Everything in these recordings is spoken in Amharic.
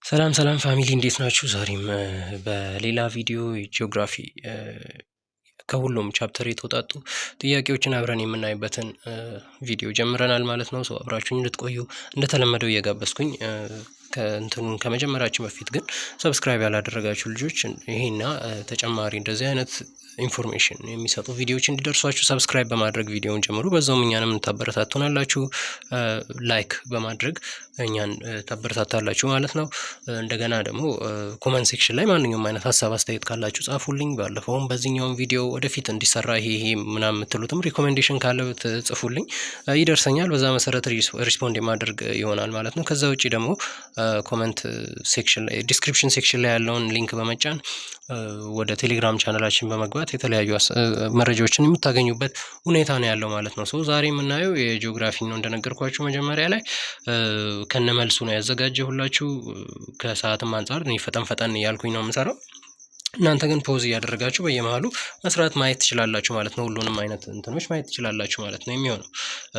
ሰላም ሰላም ፋሚሊ እንዴት ናችሁ? ዛሬም በሌላ ቪዲዮ ጂኦግራፊ ከሁሉም ቻፕተር የተውጣጡ ጥያቄዎችን አብረን የምናይበትን ቪዲዮ ጀምረናል ማለት ነው። ሰው አብራችሁኝ እንድትቆዩ እንደተለመደው እየጋበዝኩኝ ከመጀመራችን በፊት ግን ሰብስክራይብ ያላደረጋችሁ ልጆች ይሄና ተጨማሪ እንደዚህ አይነት ኢንፎርሜሽን የሚሰጡ ቪዲዮዎች እንዲደርሷችሁ ሰብስክራይብ በማድረግ ቪዲዮውን ጀምሩ። በዛውም እኛንም ታበረታቱናላችሁ። ላይክ በማድረግ እኛን ታበረታታላችሁ ማለት ነው። እንደገና ደግሞ ኮመንት ሴክሽን ላይ ማንኛውም አይነት ሀሳብ አስተያየት ካላችሁ ጻፉልኝ። ባለፈውም በዚህኛውም ቪዲዮ ወደፊት እንዲሰራ ይሄ ምናምን የምትሉትም ሪኮሜንዴሽን ካለ ጽፉልኝ፣ ይደርሰኛል። በዛ መሰረት ሪስፖንድ የማድረግ ይሆናል ማለት ነው። ከዛ ውጪ ደግሞ ኮመንት ሴክሽን ላይ ዲስክሪፕሽን ሴክሽን ላይ ያለውን ሊንክ በመጫን ወደ ቴሌግራም ቻናላችን በመግባት የተለያዩ መረጃዎችን የምታገኙበት ሁኔታ ነው ያለው ማለት ነው። ሶ ዛሬ የምናየው የጂኦግራፊ ነው። እንደነገርኳችሁ መጀመሪያ ላይ ከነመልሱ ነው ያዘጋጀሁላችሁ። ከሰዓትም አንፃር እኔ ፈጠን እያልኩኝ ነው የምሰራው። እናንተ ግን ፖዝ እያደረጋችሁ በየመሃሉ መስራት ማየት ትችላላችሁ ማለት ነው። ሁሉንም አይነት እንትኖች ማየት ትችላላችሁ ማለት ነው የሚሆነው።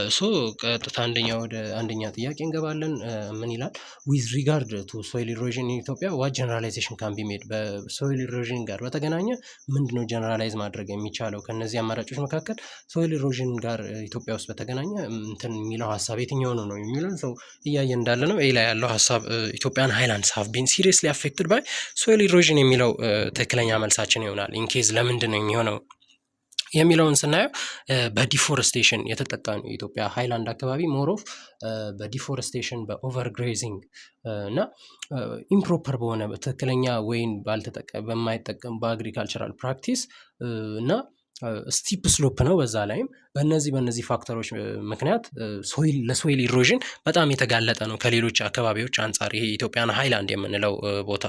ሶ ቀጥታ ወደ አንደኛ ጥያቄ እንገባለን። ምን ይላል? ዊዝ ሪጋርድ ቱ ሶይል ኢሮዥን ኢን ኢትዮጵያ ዋት ጀነራላይዜሽን ካን ቢ ሜድ። በሶይል ኢሮዥን ጋር በተገናኘ ምንድነው ጀነራላይዝ ማድረግ የሚቻለው? ከነዚህ አማራጮች መካከል ሶይል ኢሮዥን ጋር ኢትዮጵያ ውስጥ በተገናኘ እንትን የሚለው ሀሳብ የትኛው ነው የሚለው ሰው እያየ እንዳለ ነው። ኤ ላይ ያለው ሀሳብ ኢትዮጵያን ሃይላንድስ ሃቭ ቢን ሲሪየስሊ አፌክትድ ባይ ሶይል ኢሮዥን የሚለው ትክክለኛ መልሳችን ይሆናል። ኢንኬዝ ለምንድን ነው የሚሆነው የሚለውን ስናየው በዲፎረስቴሽን የተጠቃ ነው የኢትዮጵያ ሃይላንድ አካባቢ ሞሮፍ በዲፎረስቴሽን በኦቨርግሬዚንግ እና ኢምፕሮፐር በሆነ ትክክለኛ ወይን በማይጠቀም በአግሪካልቸራል ፕራክቲስ እና ስቲፕ ስሎፕ ነው። በዛ ላይም በእነዚህ ፋክተሮች ምክንያት ለሶይል ኢሮዥን በጣም የተጋለጠ ነው ከሌሎች አካባቢዎች አንጻር ይሄ ኢትዮጵያን ሃይላንድ የምንለው ቦታ።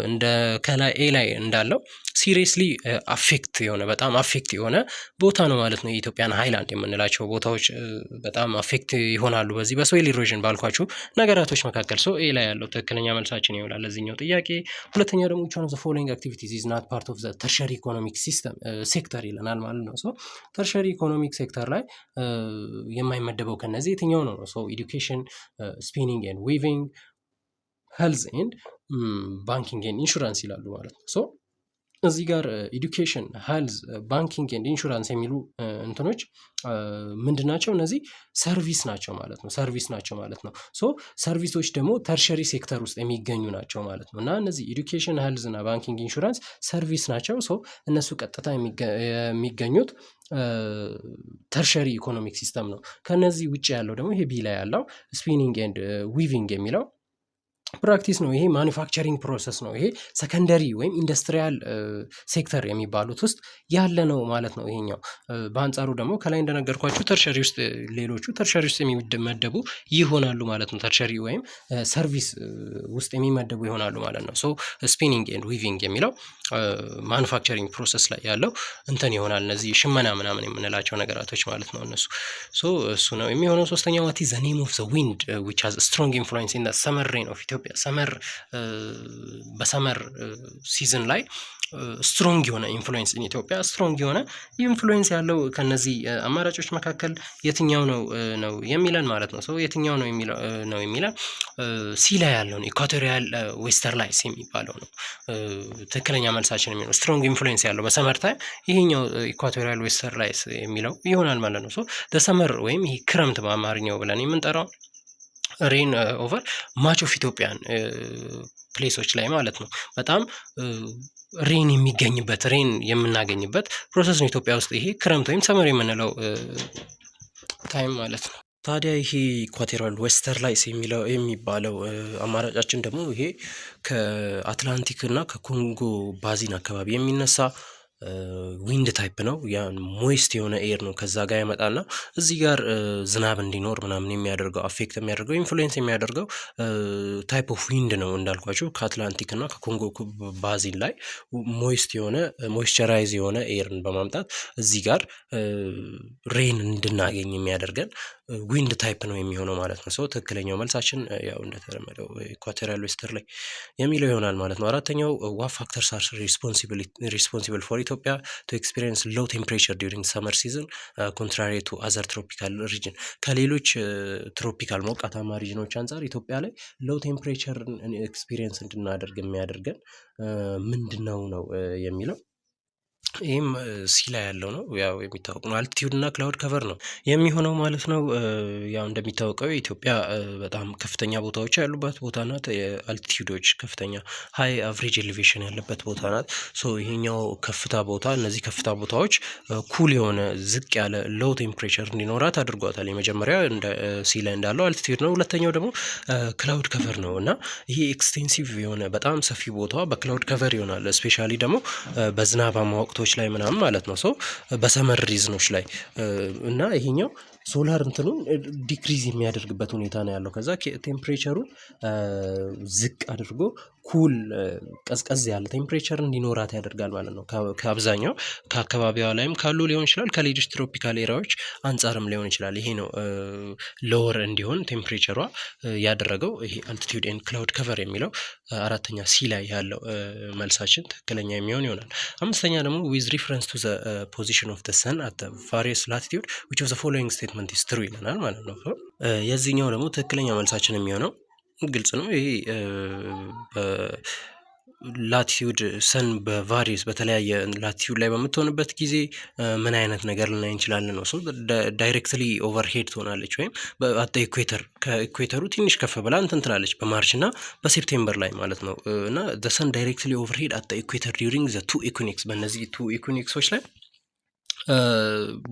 እንደ ከላይ ኤ ላይ እንዳለው ሲሪየስሊ በጣም አፌክት የሆነ ቦታ ነው ማለት ነው። የኢትዮጵያን ሃይላንድ የምንላቸው ቦታዎች በጣም አፌክት ይሆናሉ በዚህ በሶይል ኢሮዥን ባልኳችሁ ነገራቶች መካከል። ኤ ላይ ያለው ትክክለኛ መልሳችን ይሆናል ለዚህኛው ጥያቄ። ሁለተኛው ደግሞ which one of the following activities is not part of the tertiary economic system ሴክተር ይለናል ማለት ነው። ተርሸሪ ኢኮኖሚክ ሴክተር ላይ የማይመደበው ከነዚህ የትኛው ነው? ኤዱኬሽን፣ ስፒኒንግ ኤንድ ዊቪንግ፣ ሄልዝ ኤንድ ባንኪንግ ኤንድ ኢንሹራንስ ይላሉ ማለት ነው። እዚህ ጋር ኤዱኬሽን፣ ሄልዝ፣ ባንኪንግ ኤንድ ኢንሹራንስ የሚሉ እንትኖች ምንድናቸው? እነዚህ ሰርቪስ ናቸው ማለት ነው። ሰርቪሶች ደግሞ ተርሸሪ ሴክተር ውስጥ የሚገኙ ናቸው ማለት ነው። እና እነዚህ ኤዱኬሽን፣ ሄልዝ እና ባንኪንግ ኢንሹራንስ ሰርቪስ ናቸው። እነሱ ቀጥታ የሚገኙት ተርሸሪ ኢኮኖሚክ ሲስተም ነው። ከነዚህ ውጭ ያለው ደግሞ ይሄ ቢ ላይ ያለው ስፒኒንግ ኤንድ ዊቪንግ የሚለው ፕራክቲስ ነው። ይሄ ማኒፋክቸሪንግ ፕሮሰስ ነው። ይሄ ሰከንደሪ ወይም ኢንዱስትሪያል ሴክተር የሚባሉት ውስጥ ያለ ነው ማለት ነው ይሄኛው። በአንጻሩ ደግሞ ከላይ እንደነገርኳችሁ ሌሎቹ ተርሸሪ ውስጥ የሚመደቡ ይሆናሉ ማለት ነው። ተርሸሪ ወይም ሰርቪስ ውስጥ የሚመደቡ ይሆናሉ ማለት ነው። ስፒኒንግ ኤንድ ዊቪንግ የሚለው ማኑፋክቸሪንግ ፕሮሰስ ላይ ያለው እንትን ይሆናል። እነዚህ ሽመና ምናምን የምንላቸው ነገራቶች ማለት ነው እነሱ። እሱ ነው የሚሆነው። ሶስተኛው what is the name of the wind which has a strong influence in the summer rain of Ethiopia? በሰመር ሲዝን ላይ ስትሮንግ የሆነ ኢንፍሉዌንስ ኢን ኢትዮጵያ ስትሮንግ የሆነ ኢንፍሉዌንስ ያለው ከነዚህ አማራጮች መካከል የትኛው ነው የሚለን ማለት ነው። የትኛው ነው የሚለን ሲ ላይ ያለውን ኢኳቶሪያል ዌስተር ላይስ የሚባለው ነው ትክክለኛ መልሳችን የሚለው። ስትሮንግ ኢንፍሉዌንስ ያለው በሰመር ታይም ይሄኛው ኢኳቶሪያል ዌስተር ላይስ የሚለው ይሆናል ማለት ነው። ሰመር ወይም ይሄ ክረምት በአማርኛው ብለን የምንጠራው ሬን ኦቨር ማች ኦፍ ኢትዮጵያን ፕሌሶች ላይ ማለት ነው። በጣም ሬን የምናገኝበት ፕሮሰስ ነው ኢትዮጵያ ውስጥ ይሄ ክረምት ወይም ሰመር የምንለው ታይም ማለት ነው። ታዲያ ይሄ ኢኳቶሪያል ዌስተር ላይስ የሚባለው አማራጫችን ደግሞ ይሄ ከአትላንቲክ እና ከኮንጎ ባዚን አካባቢ የሚነሳ ዊንድ ታይፕ ነው። ያን ሞይስት የሆነ ኤር ነው ከዛ ጋር ያመጣና እዚህ ጋር ዝናብ እንዲኖር ምናምን የሚያደርገው አፌክት የሚያደርገው ኢንፍሉዌንስ የሚያደርገው ታይፕ ኦፍ ዊንድ ነው እንዳልኳችሁ ከአትላንቲክ እና ከኮንጎ ባዚን ላይ ሞይስት የሆነ ሞይስቸራይዝ የሆነ ኤርን በማምጣት እዚህ ጋር ሬን እንድናገኝ የሚያደርገን ዊንድ ታይፕ ነው የሚሆነው ማለት ነው። ትክክለኛው መልሳችን ያው እንደተለመደው ኢኳቶሪያል ዌስተር ላይ የሚለው ይሆናል ማለት ነው። አራተኛው ዋት ፋክተርስ አር ሪስፖንሲብል ፎር ኢትዮጵያ ቱ ኤክስፒሪየንስ ሎው ቴምፕሬቸር ዲዩሪንግ ሰመር ሲዝን ኮንትራሪ ቱ አዘር ትሮፒካል ሪጅን። ከሌሎች ትሮፒካል ሞቃታማ ሪጅኖች አንጻር ኢትዮጵያ ላይ ሎው ቴምፕሬቸር ኤክስፒሪየንስ እንድናደርግ የሚያደርገን ምንድነው ነው የሚለው። ይህም ሲ ላይ ያለው ነው ያው የሚታወቅ ነው። አልቲቲዩድ እና ክላውድ ከቨር ነው የሚሆነው ማለት ነው። ያው እንደሚታወቀው ኢትዮጵያ በጣም ከፍተኛ ቦታዎች ያሉባት ቦታ ናት። የአልቲቲዩዶች ከፍተኛ ሃይ አቨሬጅ ኤሌቬሽን ያለበት ቦታ ናት። ይሄኛው ከፍታ ቦታ እነዚህ ከፍታ ቦታዎች ኩል የሆነ ዝቅ ያለ ሎው ቴምፕሬቸር እንዲኖራት አድርጓታል። የመጀመሪያ ሲ ላይ እንዳለው አልቲቲዩድ ነው። ሁለተኛው ደግሞ ክላውድ ከቨር ነው እና ይሄ ኤክስቴንሲቭ የሆነ በጣም ሰፊ ቦታ በክላውድ ከቨር ይሆናል። ስፔሻሊ ደግሞ በዝናባማ ወቅቶች ላይ ምናምን ማለት ነው። በሰመር ሪዝኖች ላይ እና ይሄኛው ሶላር እንትኑን ዲክሪዝ የሚያደርግበት ሁኔታ ነው ያለው። ከዛ ቴምፕሬቸሩን ዝቅ አድርጎ ኩል ቀዝቀዝ ያለ ቴምፕሬቸር እንዲኖራት ያደርጋል ማለት ነው። ከአብዛኛው ከአካባቢዋ ላይም ካሉ ሊሆን ይችላል፣ ከሌሎች ትሮፒካል ኤሪያዎች አንጻርም ሊሆን ይችላል። ይሄ ነው ሎወር እንዲሆን ቴምፕሬቸሯ ያደረገው ይሄ አልቲቲዩድ ኤንድ ክላውድ ከቨር የሚለው አራተኛ ሲ ላይ ያለው መልሳችን ትክክለኛ የሚሆን ይሆናል። አምስተኛ ደግሞ ዊዝ ሪፈረንስ ቱ ዘ ፖዚሽን ኦፍ ዘ ሰን አት ቫሪየስ ላቲቲዩድ ዊች ኦፍ ዘ ፎሎዊንግ ስቴትመንት ኢዝ ትሩ ይለናል ማለት ነው። የዚህኛው ደግሞ ትክክለኛ መልሳችን የሚሆነው ግልጽ ነው። ይሄ ላቲቲዩድ ሰን በቫሪየስ በተለያየ ላቲቲዩድ ላይ በምትሆንበት ጊዜ ምን አይነት ነገር ልናይ እንችላለን ነው። ዳይሬክትሊ ኦቨርሄድ ትሆናለች ወይም አት ኢኩዌተር ከኢኩዌተሩ ትንሽ ከፍ ብላ እንትን ትላለች በማርች እና በሴፕቴምበር ላይ ማለት ነው። እና ሰን ዳይሬክትሊ ኦቨርሄድ አት ኢኩዌተር ዲዩሪንግ ዘ ቱ ኢኩኒክስ በእነዚህ ቱ ኢኩኒክሶች ላይ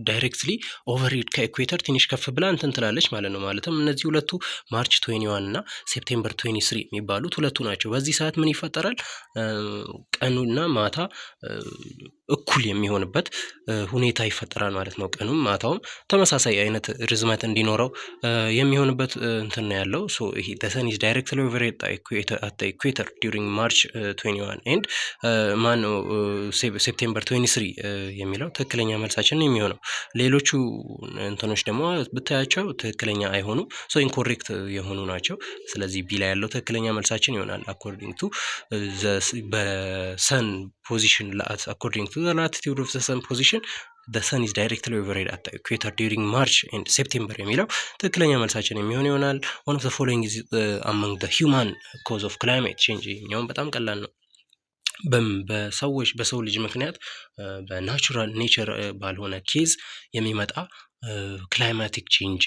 ዳይሬክትሊ ኦቨርሄድ ከኢኩዌተር ትንሽ ከፍ ብላ እንትን ትላለች ማለት ነው። ማለትም እነዚህ ሁለቱ ማርች 21 እና ሴፕቴምበር 23 የሚባሉት ሁለቱ ናቸው። በዚህ ሰዓት ምን ይፈጠራል? ቀኑና ማታ እኩል የሚሆንበት ሁኔታ ይፈጠራል ማለት ነው። ቀኑም ማታውም ተመሳሳይ አይነት ርዝመት እንዲኖረው የሚሆንበት እንትን ነው ያለው። ይሄ the sun is directly overhead at the equator during March 21 and ሴፕቴምበር 23 የሚለው ትክክለኛ መልሳችን የሚሆነው። ሌሎቹ እንትኖች ደግሞ ብታያቸው ትክክለኛ አይሆኑም፣ ኢንኮሬክት የሆኑ ናቸው። ስለዚህ ቢ ላይ ያለው ትክክለኛ መልሳችን ይሆናል። አኮርዲንግ ቱ በሰን ፖዚሽን አኮርዲንግ ቱ ላቲቲዩድ ኦፍ ዘ ሰን ፖዚሽን the sun is directly overhead at the equator during March and September የሚለው ትክክለኛ መልሳችን የሚሆን ይሆናል። one of the following is among the human cause of climate change የሚሆን በጣም ቀላል ነው። በሰው ልጅ ምክንያት በናቹራል ኔቸር ባልሆነ ኬዝ የሚመጣ ክላይማቲክ ቼንጅ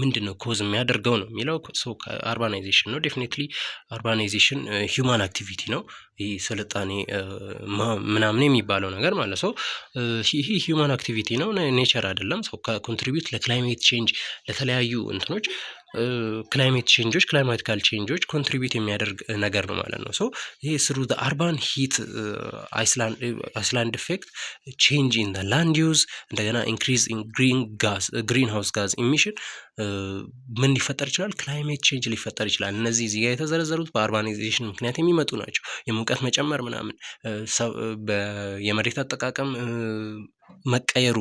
ምንድነው ኮዝ የሚያደርገው ነው የሚለው። አርባናይዜሽን ነው። ዴፊኒትሊ አርባናይዜሽን ሂውማን አክቲቪቲ ነው። ይህ ስልጣኔ ምናምን የሚባለው ነገር ማለት ነው። ይህ ሂውማን አክቲቪቲ ነው፣ ኔቸር አይደለም። ኮንትሪቢዩት ለክላይሜት ቼንጅ ለተለያዩ እንትኖች ክላይሜት ቼንጆች ክላይማቲካል ቼንጆች ኮንትሪቢዩት የሚያደርግ ነገር ነው ማለት ነው። ይሄ ስሩ ዘ አርባን ሂት አይስላንድ ኢፌክት ቼንጅ ኢን ዘ ላንድ ዩዝ እንደገና ኢንክሪዝ ኢን ግሪን ሃውስ ጋዝ ኢሚሽን ምን ሊፈጠር ይችላል? ክላይሜት ቼንጅ ሊፈጠር ይችላል። እነዚህ እዚህ ጋር የተዘረዘሩት በአርባናይዜሽን ምክንያት የሚመጡ ናቸው። የሙቀት መጨመር ምናምን፣ የመሬት አጠቃቀም መቀየሩ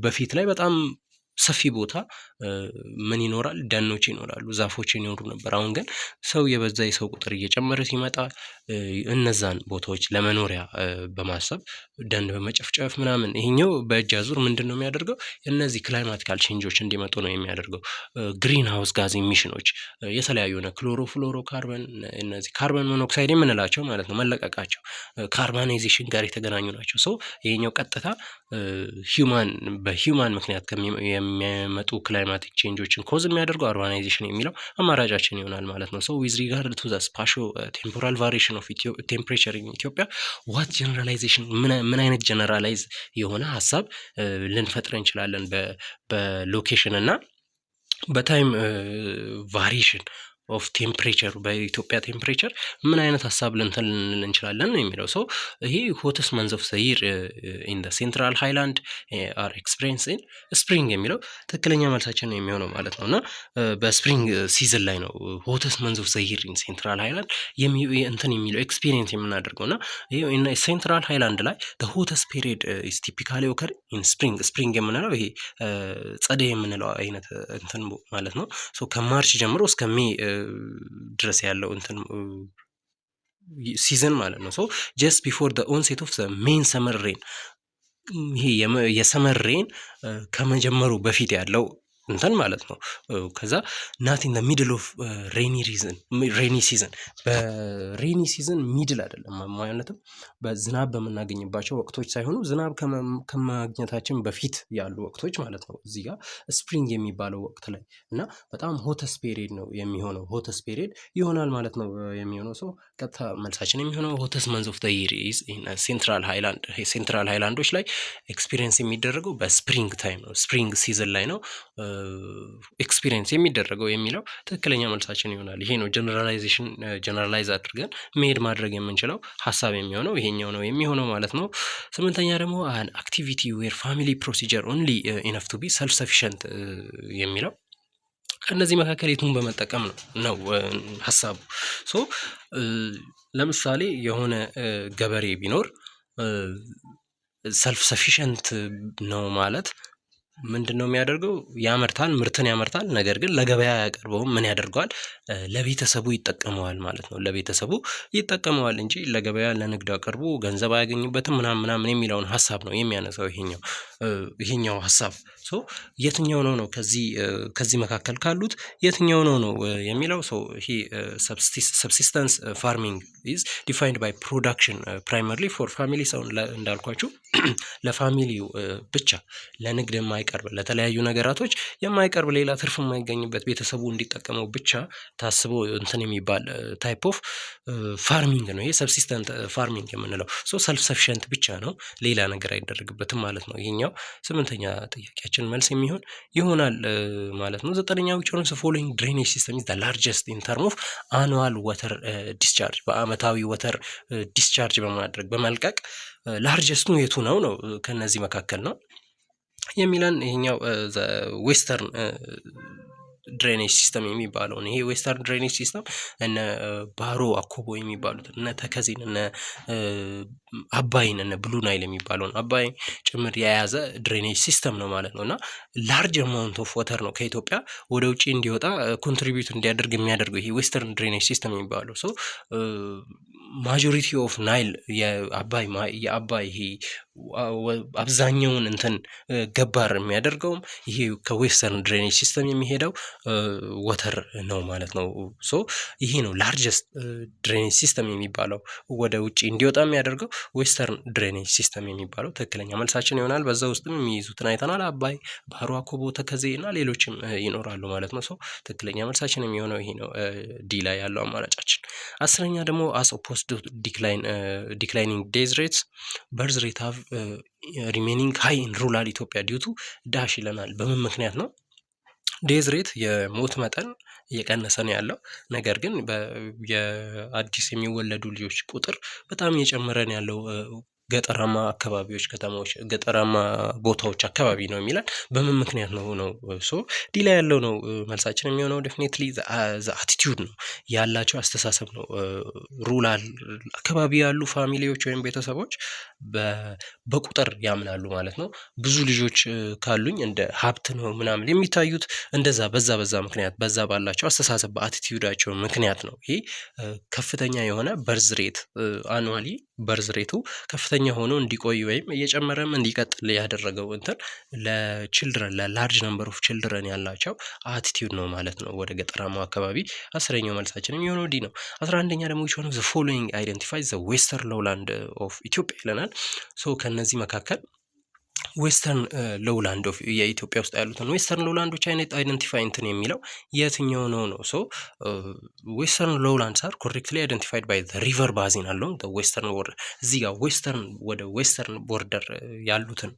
በፊት ላይ በጣም ሰፊ ቦታ ምን ይኖራል? ደኖች ይኖራሉ፣ ዛፎች ይኖሩ ነበር። አሁን ግን ሰው የበዛ የሰው ቁጥር እየጨመረ ሲመጣ እነዛን ቦታዎች ለመኖሪያ በማሰብ ደን በመጨፍጨፍ ምናምን ይሄኛው በእጅ አዙር ምንድን ነው የሚያደርገው? እነዚህ ክላይማቲካል ቼንጆች እንዲመጡ ነው የሚያደርገው። ግሪን ሃውስ ጋዝ ኢሚሽኖች የተለያዩ ነው። ክሎሮፍሎሮ ካርበን፣ እነዚህ ካርበን ሞኖክሳይድ የምንላቸው ማለት ነው መለቀቃቸው ካርባናይዜሽን ጋር የተገናኙ ናቸው። ይሄኛው ቀጥታ በሂውማን ምክንያት የሚመጡ ክላይማቲክ ቼንጆችን ኮዝ የሚያደርገው አርባናይዜሽን የሚለው አማራጫችን ይሆናል ማለት ነው። ዊዝ ሪጋርድ ቱ ዘ ስፓሾ ቴምፖራል ቫሪዬሽን ኦፍ ቴምፕሬቸር ኢን ኢትዮጵያ ዋት ጀነራላይዜሽን ምን አይነት ጀነራላይዝ የሆነ ሀሳብ ልንፈጥር እንችላለን በሎኬሽን እና በታይም ቫሪዬሽን ኦፍ ቴምፕሬቸር በኢትዮጵያ ቴምፕሬቸር ምን አይነት ሀሳብ ልንል እንችላለን ነው የሚለው። ሰው ይሄ ሆተስት መንዝ ኦፍ ዘ ይር ኢን ዘ ሴንትራል ሃይላንድ አር ኤክስፒሪየንስ ኢን ስፕሪንግ የሚለው ትክክለኛ መልሳችን ነው የሚሆነው ማለት ነው። እና በስፕሪንግ ሲዝን ላይ ነው ሆተስት መንዝ ኦፍ ዘ ይር ኢን ሴንትራል ሃይላንድ እንትን የሚለው ኤክስፒሪየንስ የምናደርገው። እና ሴንትራል ሃይላንድ ላይ ሆተስት ፔሪድ ኢዝ ቲፒካሊ ኦከር ኢን ስፕሪንግ። ስፕሪንግ የምንለው ይሄ ጸደይ የምንለው አይነት እንትን ማለት ነው። ከማርች ጀምሮ እስከ ሜይ ድረስ ያለው እንትን ሲዝን ማለት ነው። ጀስት ቢፎር ዘ ኦንሴት ኦፍ ዘ ሜን ሰመር ሬን፣ ይሄ የሰመር ሬን ከመጀመሩ በፊት ያለው እንትን ማለት ነው። ከዛ ናት ኢን ሚድል ኦፍ ሬኒ ሲዝን። በሬኒ ሲዝን ሚድል አይደለም ማለትም በዝናብ በምናገኝባቸው ወቅቶች ሳይሆኑ ዝናብ ከማግኘታችን በፊት ያሉ ወቅቶች ማለት ነው። እዚህ ጋር ስፕሪንግ የሚባለው ወቅት ላይ እና በጣም ሆተስ ፔሪድ ነው የሚሆነው። ሆተስ ፔሪድ ይሆናል ማለት ነው የሚሆነው። ሰው ቀጥታ መልሳችን የሚሆነው ሆተስ መንዝ ኦፍ ዘ ይር ኢዝ ኢን ሴንትራል ሃይላንድ። ሴንትራል ሃይላንዶች ላይ ኤክስፒሪየንስ የሚደረገው በስፕሪንግ ታይም ነው፣ ስፕሪንግ ሲዝን ላይ ነው ኤክስፒሪየንስ የሚደረገው የሚለው ትክክለኛ መልሳችን ይሆናል። ይሄ ነው ጀነራላይዝ አድርገን መሄድ ማድረግ የምንችለው ሀሳብ የሚሆነው ይሄኛው ነው የሚሆነው ማለት ነው። ስምንተኛ ደግሞ አን አክቲቪቲ ዌር ፋሚሊ ፕሮሲጀር ኦንሊ ኢነፍ ቱ ቢ ሰልፍ ሰፊሸንት የሚለው ከእነዚህ መካከል የቱን በመጠቀም ነው ሀሳቡ። ለምሳሌ የሆነ ገበሬ ቢኖር ሰልፍ ሰፊሸንት ነው ማለት ምንድን ነው የሚያደርገው? ያመርታል፣ ምርትን ያመርታል። ነገር ግን ለገበያ ያቀርበውም ምን ያደርገዋል? ለቤተሰቡ ይጠቀመዋል ማለት ነው። ለቤተሰቡ ይጠቀመዋል እንጂ ለገበያ ለንግድ አቅርቦ ገንዘብ አያገኝበትም ምናምን የሚለውን ሀሳብ ነው የሚያነሳው ይሄኛው ሀሳብ። የትኛው ነው ከዚህ መካከል ካሉት የትኛው ነው የሚለው ይሄ ሰብሲስተንስ ፋርሚንግ ኢዝ ዲፋይንድ ባይ ፕሮዳክሽን ፕራይመርሊ ፎር ፋሚሊ። ሰው እንዳልኳችሁ ለፋሚሊው ብቻ ለንግድ የማይቀርብ ለተለያዩ ነገራቶች የማይቀርብ ሌላ ትርፍ የማይገኝበት ቤተሰቡ እንዲጠቀመው ብቻ ታስቦ እንትን የሚባል ታይፕ ኦፍ ፋርሚንግ ነው ይሄ ሰብሲስተንት ፋርሚንግ የምንለው። ሰልፍ ሰፊሸንት ብቻ ነው፣ ሌላ ነገር አይደረግበትም ማለት ነው። ይሄኛው ስምንተኛ ጥያቄያችን መልስ የሚሆን ይሆናል ማለት ነው። ዘጠነኛው which one of the following drainage system is the largest in term of annual water discharge? በአመታዊ ወተር ዲስቻርጅ በማድረግ በመልቀቅ ላርጀስቱ የቱ ነው ከነዚህ መካከል ነው የሚለን። ይሄኛው ዌስተርን ድሬኔጅ ሲስተም የሚባለውን ይሄ ዌስተርን ድሬኔጅ ሲስተም እነ ባሮ አኮቦ የሚባሉት እነ ተከዜን እነ አባይን እነ ብሉ ናይል የሚባለውን አባይ ጭምር የያዘ ድሬኔጅ ሲስተም ነው ማለት ነው። እና ላርጅ አማውንት ኦፍ ወተር ነው ከኢትዮጵያ ወደ ውጭ እንዲወጣ ኮንትሪቢዩት እንዲያደርግ የሚያደርገው ይሄ ዌስተርን ድሬኔጅ ሲስተም የሚባለው። ማጆሪቲ ኦፍ ናይል የአባይ ይሄ አብዛኛውን እንትን ገባር የሚያደርገውም ይሄ ከዌስተርን ድሬኔጅ ሲስተም የሚሄደው ወተር ነው ማለት ነው። ይሄ ነው ላርጀስት ድሬኔጅ ሲስተም የሚባለው ወደ ውጭ እንዲወጣ የሚያደርገው ዌስተርን ድሬኔጅ ሲስተም የሚባለው ትክክለኛ መልሳችን ይሆናል። በዛ ውስጥም የሚይዙትን አይተናል። አባይ፣ ባህሩ አኮቦ፣ ተከዜ እና ሌሎችም ይኖራሉ ማለት ነው። ትክክለኛ መልሳችን የሚሆነው ይሄ ነው፣ ዲ ላይ ያለው አማራጫችን። አስረኛ ደግሞ አስ ኦፖዝድ ዲክላይኒንግ ዴዝ ሬትስ በርዝ ሬት ሃቭ ሪሜኒንግ ሃይ ኢን ሩራል ኢትዮጵያ ዲዩ ቱ ዳሽ ይለናል። በምን ምክንያት ነው? ዴዝ ሬት የሞት መጠን እየቀነሰ ነው ያለው። ነገር ግን የአዲስ የሚወለዱ ልጆች ቁጥር በጣም እየጨመረ ነው ያለው ገጠራማ አካባቢዎች፣ ከተማዎች፣ ገጠራማ ቦታዎች አካባቢ ነው የሚላል። በምን ምክንያት ነው? ዲ ላይ ያለው ነው መልሳችን የሚሆነው። ዴፊኒትሊ ዘ አቲቲዩድ ነው ያላቸው አስተሳሰብ ነው። ሩራል አካባቢ ያሉ ፋሚሊዎች ወይም ቤተሰቦች በቁጥር ያምናሉ ማለት ነው። ብዙ ልጆች ካሉኝ እንደ ሀብት ነው ምናምን የሚታዩት። እንደዛ በዛ ምክንያት በዛ ባላቸው አስተሳሰብ በአቲቲዩዳቸው ምክንያት ነው። ይሄ ከፍተኛ የሆነ በርዝ ሬት አኑዋሊ በርዝ ሬቱ ከፍተኛ ሆኖ እንዲቆይ ወይም እየጨመረም እንዲቀጥል ያደረገው እንትን ለችልድረን ለላርጅ ነምበር ኦፍ ችልድረን ያላቸው አቲቲዩድ ነው ማለት ነው ወደ ገጠራማው አካባቢ። አስረኛው መልሳችን የሚሆነው ዲ ነው። 11ኛ ደግሞ which one of the following identifies the western lowland of ኢትዮጵያ ይለናል። ከነዚህ መካከል ዌስተርን ሎውላንድ ኦፍ የኢትዮጵያ ውስጥ ያሉትን ዌስተርን ሎውላንዶች አይነት አይደንቲፋይ እንትን የሚለው የትኛው ነው? ሶ ዌስተርን ሎውላንድስ አር ኮሬክትሊ አይደንቲፋይድ ባይ ሪቨር ባዚን አሎንግ ዌስተርን ቦርደር። እዚህ ጋር ዌስተርን ወደ ዌስተርን ቦርደር ያሉትን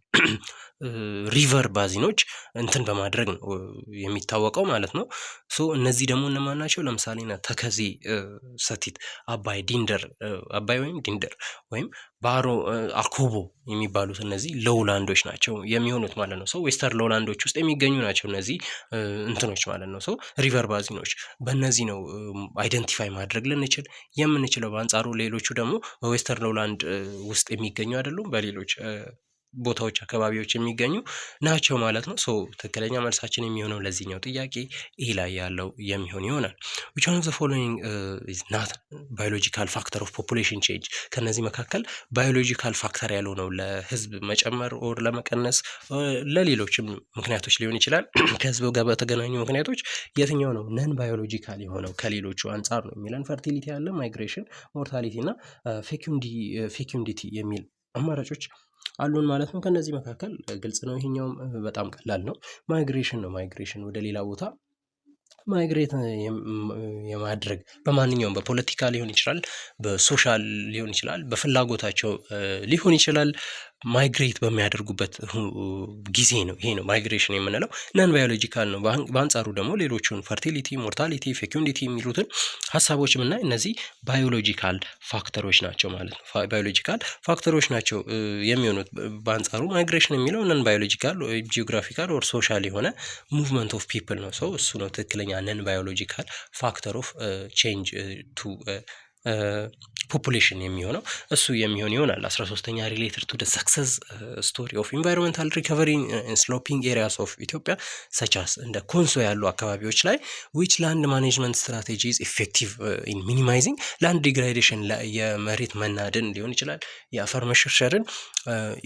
ሪቨር ባዚኖች እንትን በማድረግ ነው የሚታወቀው ማለት ነው። ሶ እነዚህ ደግሞ እነማን ናቸው? ለምሳሌ ተከዜ፣ ሰቲት፣ አባይ፣ ዲንደር፣ አባይ ወይም ዲንደር ወይም ባሮ፣ አኮቦ የሚባሉት እነዚህ ሎውላንዶች ናቸው የሚሆኑት ማለት ነው። ሶ ዌስተርን ሎውላንዶች ውስጥ የሚገኙ ናቸው እነዚህ እንትኖች ማለት ነው። ሶ ሪቨር ባዚኖች በእነዚህ ነው አይደንቲፋይ ማድረግ ልንችል የምንችለው። በአንጻሩ ሌሎቹ ደግሞ በዌስተርን ሎውላንድ ውስጥ የሚገኙ አይደሉም፣ በሌሎች ቦታዎች አካባቢዎች የሚገኙ ናቸው ማለት ነው። ሶ ትክክለኛ መልሳችን የሚሆነው ለዚህኛው ጥያቄ ይህ ላይ ያለው የሚሆን ይሆናል። which one of the following is not biological factor of population change? ከነዚህ መካከል ባዮሎጂካል ፋክተር ያልሆነው ለህዝብ መጨመር ኦር ለመቀነስ ለሌሎችም ምክንያቶች ሊሆን ይችላል ከህዝብ ጋር በተገናኙ ምክንያቶች የትኛው ነው ነን ባዮሎጂካል የሆነው ከሌሎቹ አንጻር ነው የሚለን? ፈርቲሊቲ አለ፣ ማይግሬሽን፣ ሞርታሊቲ እና ፌኩንዲቲ የሚል አማራጮች አሉን ማለት ነው። ከነዚህ መካከል ግልጽ ነው፣ ይሄኛውም በጣም ቀላል ነው። ማይግሬሽን ነው። ማይግሬሽን ወደ ሌላ ቦታ ማይግሬት የማድረግ በማንኛውም በፖለቲካ ሊሆን ይችላል፣ በሶሻል ሊሆን ይችላል፣ በፍላጎታቸው ሊሆን ይችላል ማይግሬት በሚያደርጉበት ጊዜ ነው። ይሄ ነው ማይግሬሽን የምንለው። ነን ባዮሎጂካል ነው። በአንጻሩ ደግሞ ሌሎቹን ፈርቲሊቲ፣ ሞርታሊቲ፣ ፌኩንዲቲ የሚሉትን ሀሳቦች ምናይ እነዚህ ባዮሎጂካል ፋክተሮች ናቸው ማለት ነው። ባዮሎጂካል ፋክተሮች ናቸው የሚሆኑት። በአንጻሩ ማይግሬሽን የሚለው ነን ባዮሎጂካል ጂኦግራፊካል ኦር ሶሻል የሆነ ሙቭመንት ኦፍ ፒፕል ነው። ሰው እሱ ነው ትክክለኛ ነን ባዮሎጂካል ፋክተር ኦፍ ቼንጅ ቱ ፖፑሌሽን የሚሆነው እሱ የሚሆን ይሆናል። 13ኛ ሪሌትድ ቱ ሰክሰስ ስቶሪ ኦፍ ኢንቫይሮንመንታል ሪከቨሪ ስሎፒንግ ኤሪያስ ኦፍ ኢትዮጵያ ሰቻስ እንደ ኮንሶ ያሉ አካባቢዎች ላይ ዊች ላንድ ማኔጅመንት ስትራቴጂስ ኢፌክቲቭ ኢን ሚኒማይዚንግ ላንድ ዲግራዴሽን የመሬት መናድን ሊሆን ይችላል የአፈር መሸርሸርን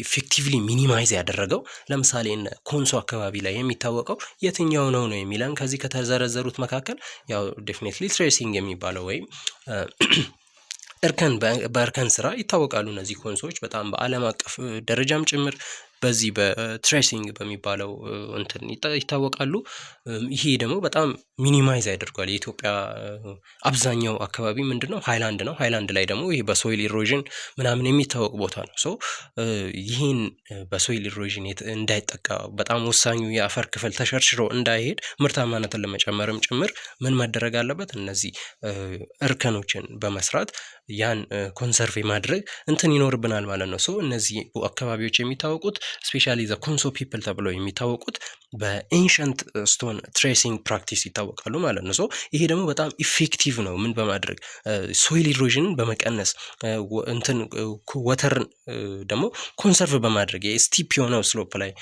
ኢፌክቲቭሊ ሚኒማይዝ ያደረገው ለምሳሌ ኮንሶ አካባቢ ላይ የሚታወቀው የትኛው ነው የሚለን ከዚህ ከተዘረዘሩት መካከል ያው ዴፊኒትሊ ትሬሲንግ የሚባለው ወይም በእርከን ስራ ይታወቃሉ። እነዚህ ኮንሶዎች በጣም በዓለም አቀፍ ደረጃም ጭምር በዚህ በትሬሲንግ በሚባለው እንትን ይታወቃሉ። ይሄ ደግሞ በጣም ሚኒማይዝ ያደርጓል። የኢትዮጵያ አብዛኛው አካባቢ ምንድነው ሃይላንድ ነው። ሃይላንድ ላይ ደግሞ ይሄ በሶይል ኢሮዥን ምናምን የሚታወቅ ቦታ ነው። ሶ ይህን በሶይል ኢሮዥን እንዳይጠቃ በጣም ወሳኙ የአፈር ክፍል ተሸርሽሮ እንዳይሄድ ምርታማነትን ለመጨመርም ጭምር ምን መደረግ አለበት? እነዚህ እርከኖችን በመስራት ያን ኮንሰርቭ ማድረግ እንትን ይኖርብናል ማለት ነው። ሶ እነዚህ አካባቢዎች የሚታወቁት ስፔሻሊ ዘ ኮንሶ ፒፕል ተብለው የሚታወቁት በኤንሸንት ስቶን ትሬሲንግ ፕራክቲስ ይታወቃሉ ማለት ነው። ሶ ይሄ ደግሞ በጣም ኢፌክቲቭ ነው። ምን በማድረግ ሶይል ኢሮዥንን በመቀነስ እንትን ወተርን ደግሞ ኮንሰርቭ በማድረግ የስቲፕ የሆነው ስሎፕ ላይ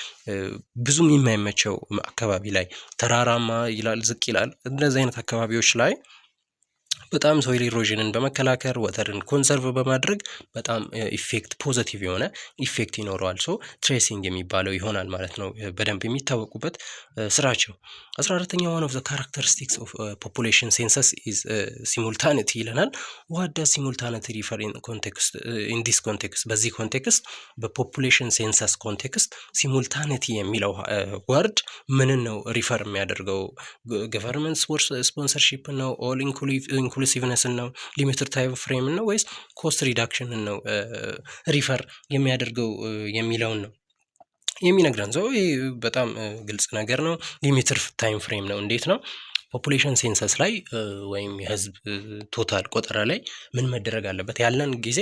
ብዙም የማይመቸው አካባቢ ላይ ተራራማ ይላል፣ ዝቅ ይላል፣ እንደዚህ አይነት አካባቢዎች ላይ በጣም ሶይል ኢሮዥንን በመከላከል ወተርን ኮንሰርቭ በማድረግ በጣም ኢፌክት ፖዚቲቭ የሆነ ኢፌክት ይኖረዋል። ሶ ትሬሲንግ የሚባለው ይሆናል ማለት ነው በደንብ የሚታወቁበት ስራቸው። 14ኛው one of the characteristics of population census is simultaneity ይለናል። what does simultaneity refer in context in this context? በዚህ ኮንቴክስት በፖፑሌሽን ሴንሰስ ኮንቴክስት ሲሙልታኒቲ የሚለው ወርድ ምንን ነው ሪፈር የሚያደርገው? ገቨርንመንት ስፖንሰርሺፕ ነው? ኦል ኢንክሉሲቭነስ ነው? ሊሚትድ ታይም ፍሬም ነው? ወይስ ኮስት ሪዳክሽን ነው ሪፈር የሚያደርገው የሚለውን ነው የሚነግረን። ሰው ይህ በጣም ግልጽ ነገር ነው። ሊሚትድ ታይም ፍሬም ነው። እንዴት ነው? ፖፑሌሽን ሴንሰስ ላይ ወይም የህዝብ ቶታል ቆጠራ ላይ ምን መደረግ አለበት? ያለን ጊዜ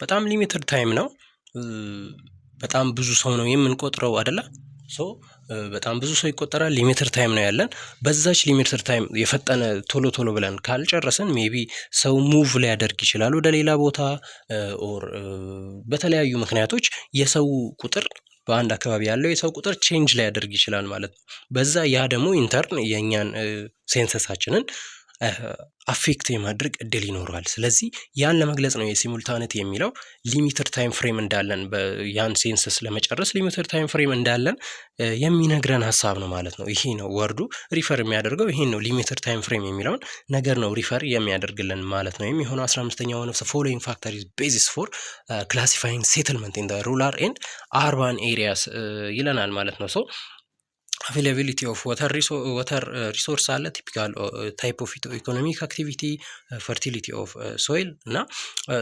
በጣም ሊሚትድ ታይም ነው። በጣም ብዙ ሰው ነው የምንቆጥረው አይደለ? ሶ በጣም ብዙ ሰው ይቆጠራል። ሊሚትድ ታይም ነው ያለን። በዛች ሊሚትድ ታይም የፈጠነ ቶሎ ብለን ካልጨረስን ሜቢ ሰው ሙቭ ሊያደርግ ይችላል ወደ ሌላ ቦታ ኦር በተለያዩ ምክንያቶች የሰው ቁጥር በአንድ አካባቢ ያለው የሰው ቁጥር ቼንጅ ሊያደርግ ይችላል ማለት ነው። በዛ ያ ደግሞ ኢንተርን የኛን ሴንሰሳችንን አፌክት የማድረግ እድል ይኖረዋል። ስለዚህ ያን ለመግለጽ ነው የሲሙልታኒቲ የሚለው ሊሚትድ ታይም ፍሬም እንዳለን ያን ሴንሰስ ለመጨረስ ሊሚትድ ታይም ፍሬም እንዳለን የሚነግረን ሀሳብ ነው ማለት ነው። ይሄ ነው ወርዱ ሪፈር የሚያደርገው ይሄን ነው። ሊሚትድ ታይም ፍሬም የሚለውን ነገር ነው ሪፈር የሚያደርግልን ማለት ነው። የሚሆነው 15ኛው ነው ፎሎዊንግ ፋክተር ኢዝ ቤዚስ ፎር ክላሲፋይንግ ሴትልመንት ኢን ሩራል ኤንድ አርባን ኤሪያስ ይለናል ማለት ነው። ሶ availability of water resource አለ ቲፒካል ታይፕ ኦፍ ኢኮኖሚክ አክቲቪቲ ፈርቲሊቲ ኦፍ ሶይል እና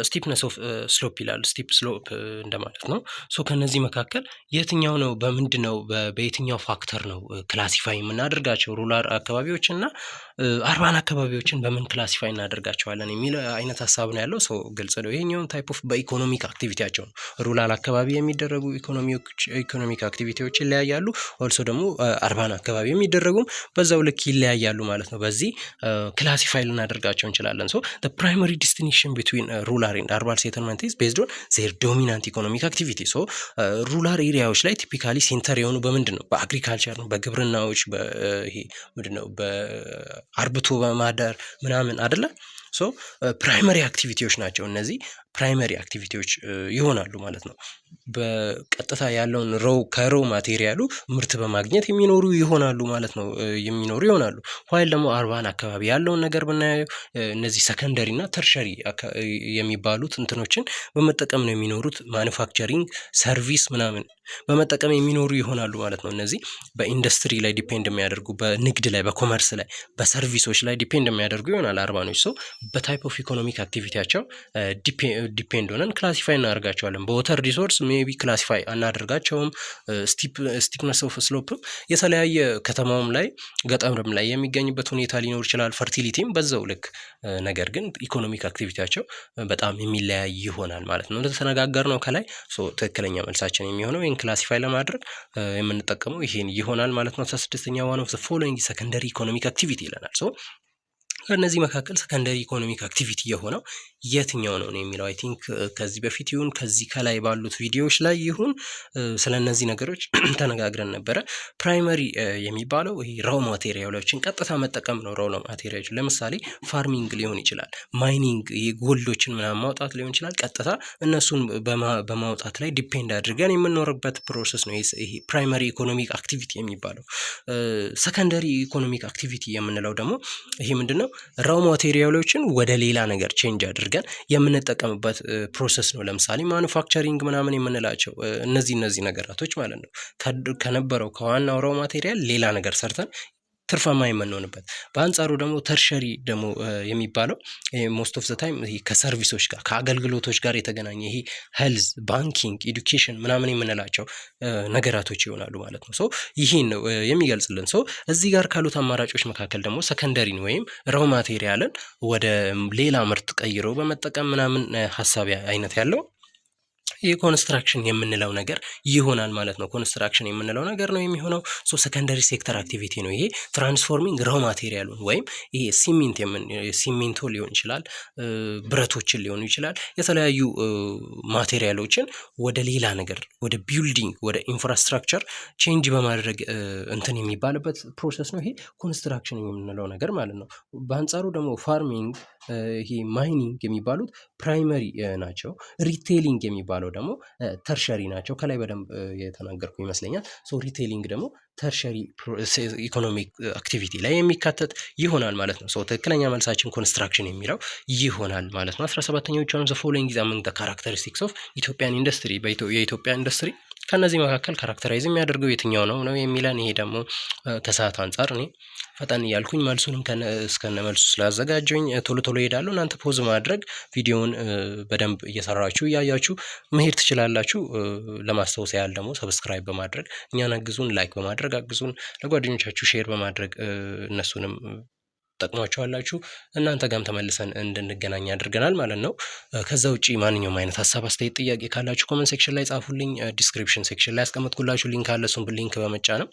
ስቲፕነስ ኦፍ ስሎፕ ይላል። ስቲፕ ስሎፕ እንደማለት ነው። ሶ ከነዚህ መካከል የትኛው ነው በምንድነው በየትኛው ፋክተር ነው ክላሲፋይ የምናደርጋቸው ሩራል አካባቢዎች እና አርባን አካባቢዎችን በምን ክላሲፋይ እናደርጋቸዋለን የሚል አይነት ሀሳብ ነው ያለው። ሶ ግልጽ ነው። ይሄኛውን ታይፕ ኦፍ በኢኮኖሚክ አክቲቪቲያቸው ነው። ሩራል አካባቢ የሚደረጉ ኢኮኖሚክ አክቲቪቲዎች ይለያያሉ። ኦልሶ ደግሞ አርባን አካባቢ የሚደረጉም በዛው ልክ ይለያያሉ ማለት ነው። በዚህ ክላሲፋይ ልናደርጋቸው እንችላለን። ሶ the primary distinction between rural and urban settlement is based on their dominant economic activity. ሶ ሩራል ኤሪያዎች ላይ ቲፒካሊ ሴንተር የሆኑ በምንድን ነው? በአግሪካልቸር ነው፣ በግብርናዎች፣ ይሄ ምንድን ነው በአርብቶ በማደር ምናምን አይደለ? ሶ ፕራይመሪ አክቲቪቲዎች ናቸው እነዚህ ፕራይመሪ አክቲቪቲዎች ይሆናሉ ማለት ነው። በቀጥታ ያለውን ከሮው ማቴሪያሉ ምርት በማግኘት የሚኖሩ ይሆናሉ ማለት ነው። ዋይል ደግሞ አርባን አካባቢ ያለውን ነገር ብናየው እነዚህ ሰከንደሪ እና ተርሸሪ የሚባሉት እንትኖችን በመጠቀም ነው የሚኖሩት። ማኑፋክቸሪንግ፣ ሰርቪስ ምናምን በመጠቀም የሚኖሩ ይሆናሉ ማለት ነው። እነዚህ በኢንዱስትሪ ላይ ዲፔንድ የሚያደርጉ፣ በንግድ ላይ፣ በኮመርስ ላይ፣ በሰርቪሶች ላይ ዲፔንድ የሚያደርጉ ይሆናል አርባኖች። ሰው በታይፕ ኦፍ ኢኮኖሚክ አክቲቪቲያቸው ዲፔንድ ሆነን ክላሲፋይ እናደርጋቸዋለን። በወተር ሪሶርስ ሜቢ ክላሲፋይ አናደርጋቸውም። ስቲፕነስ ኦፍ ስሎፕም የተለያየ ከተማውም ላይ ገጠርም ላይ የሚገኝበት ሁኔታ ሊኖር ይችላል። ፈርቲሊቲም በዛው ልክ። ነገር ግን ኢኮኖሚክ አክቲቪቲያቸው በጣም የሚለያይ ይሆናል ማለት ነው። እንደተነጋገር ነው ከላይ ትክክለኛ መልሳችን የሚሆነው ይህን ክላሲፋይ ለማድረግ የምንጠቀመው ይሄን ይሆናል ማለት ነው። 16ኛ ዋን ኦፍ ዘ ፎሎዊንግ ሰከንደሪ ኢኮኖሚክ አክቲቪቲ ይለናል። ከእነዚህ መካከል ሰከንደሪ ኢኮኖሚክ አክቲቪቲ የሆነው የትኛው ነው የሚለው አይ ቲንክ ከዚህ በፊት ይሁን ከዚህ ከላይ ባሉት ቪዲዮዎች ላይ ይሁን ስለ እነዚህ ነገሮች ተነጋግረን ነበረ። ፕራይመሪ የሚባለው ይሄ ራው ማቴሪያሎችን ቀጥታ መጠቀም ነው። ራው ማቴሪያሎች ለምሳሌ ፋርሚንግ ሊሆን ይችላል፣ ማይኒንግ ጎልዶችን ምናምን ማውጣት ሊሆን ይችላል። ቀጥታ እነሱን በማውጣት ላይ ዲፔንድ አድርገን የምንኖርበት ፕሮሰስ ነው ይሄ ፕራይመሪ ኢኮኖሚክ አክቲቪቲ የሚባለው። ሰከንደሪ ኢኮኖሚክ አክቲቪቲ የምንለው ደግሞ ይሄ ምንድነው? ራው ማቴሪያሎችን ወደ ሌላ ነገር ቼንጅ አድርገን የምንጠቀምበት ፕሮሰስ ነው። ለምሳሌ ማኑፋክቸሪንግ ምናምን የምንላቸው እነዚህ ነገራቶች ማለት ነው። ከነበረው ከዋናው ራው ማቴሪያል ሌላ ነገር ሰርተን ትርፋማ የምንሆንበት። በአንጻሩ ደግሞ ተርሸሪ ደግሞ የሚባለው ሞስት ኦፍ ዘ ታይም ከሰርቪሶች ጋር ከአገልግሎቶች ጋር የተገናኘ ይሄ ሄልዝ፣ ባንኪንግ፣ ኤዱኬሽን ምናምን የምንላቸው ነገራቶች ይሆናሉ ማለት ነው። ሶ ይሄን ነው የሚገልጽልን። ሶ እዚህ ጋር ካሉት አማራጮች መካከል ደግሞ ሰከንደሪን ወይም ራው ማቴሪያልን ወደ ሌላ ምርት ቀይረው በመጠቀም ምናምን ሀሳብ አይነት ያለው የኮንስትራክሽን የምንለው ነገር ይሆናል ማለት ነው። ኮንስትራክሽን የምንለው ነገር ነው የሚሆነው። ሰከንደሪ ሴክተር አክቲቪቲ ነው ይሄ። ትራንስፎርሚንግ ራው ማቴሪያሉን ወይም ይሄ ሲሚንቶ ሊሆን ይችላል፣ ብረቶችን ሊሆኑ ይችላል፣ የተለያዩ ማቴሪያሎችን ወደ ሌላ ነገር ወደ ቢልዲንግ ወደ ኢንፍራስትራክቸር ቼንጅ በማድረግ እንትን የሚባልበት ፕሮሰስ ነው ይሄ ኮንስትራክሽን የምንለው ነገር ማለት ነው። በአንጻሩ ደግሞ ፋርሚንግ፣ ይሄ ማይኒንግ የሚባሉት ፕራይመሪ ናቸው። ሪቴሊንግ የሚባለው ደግሞ ተርሸሪ ናቸው። ከላይ በደንብ የተናገርኩ ይመስለኛል። ሪቴሊንግ ደግሞ ተርሸሪ ኢኮኖሚክ አክቲቪቲ ላይ የሚካተት ይሆናል ማለት ነው። ትክክለኛ መልሳችን ኮንስትራክሽን የሚለው ይሆናል ማለት ነው። 17ኛው ዘ ፎሎዊንግ ኢዝ አመንግ ዘ ካራክተሪስቲክስ ኦፍ ኢትዮጵያን ኢንዱስትሪ። የኢትዮጵያ ኢንዱስትሪ ከነዚህ መካከል ካራክተራይዝ የሚያደርገው የትኛው ነው የሚለን። ይሄ ደግሞ ከሰዓት አንጻር እኔ ፈጠን እያልኩኝ መልሱንም እስከነ መልሱ ስላዘጋጀኝ ቶሎ እሄዳለሁ። እናንተ ፖዝ ማድረግ ቪዲዮውን በደንብ እየሰራችሁ እያያችሁ መሄድ ትችላላችሁ። ለማስታወስ ያህል ደግሞ ሰብስክራይብ በማድረግ እኛን አግዙን፣ ላይክ በማድረግ አግዙን፣ ለጓደኞቻችሁ ሼር በማድረግ እነሱንም ጠቅሟቸዋላችሁ። እናንተ ጋርም ተመልሰን እንድንገናኝ አድርገናል ማለት ነው። ከዛ ውጪ ማንኛውም አይነት ሀሳብ፣ አስተያየት፣ ጥያቄ ካላችሁ ኮመንት ሴክሽን ላይ ጻፉልኝ። ዲስክሪፕሽን ሴክሽን ላይ ያስቀመጥኩላችሁ ሊንክ አለ። እሱን ሊንክ በመጫንም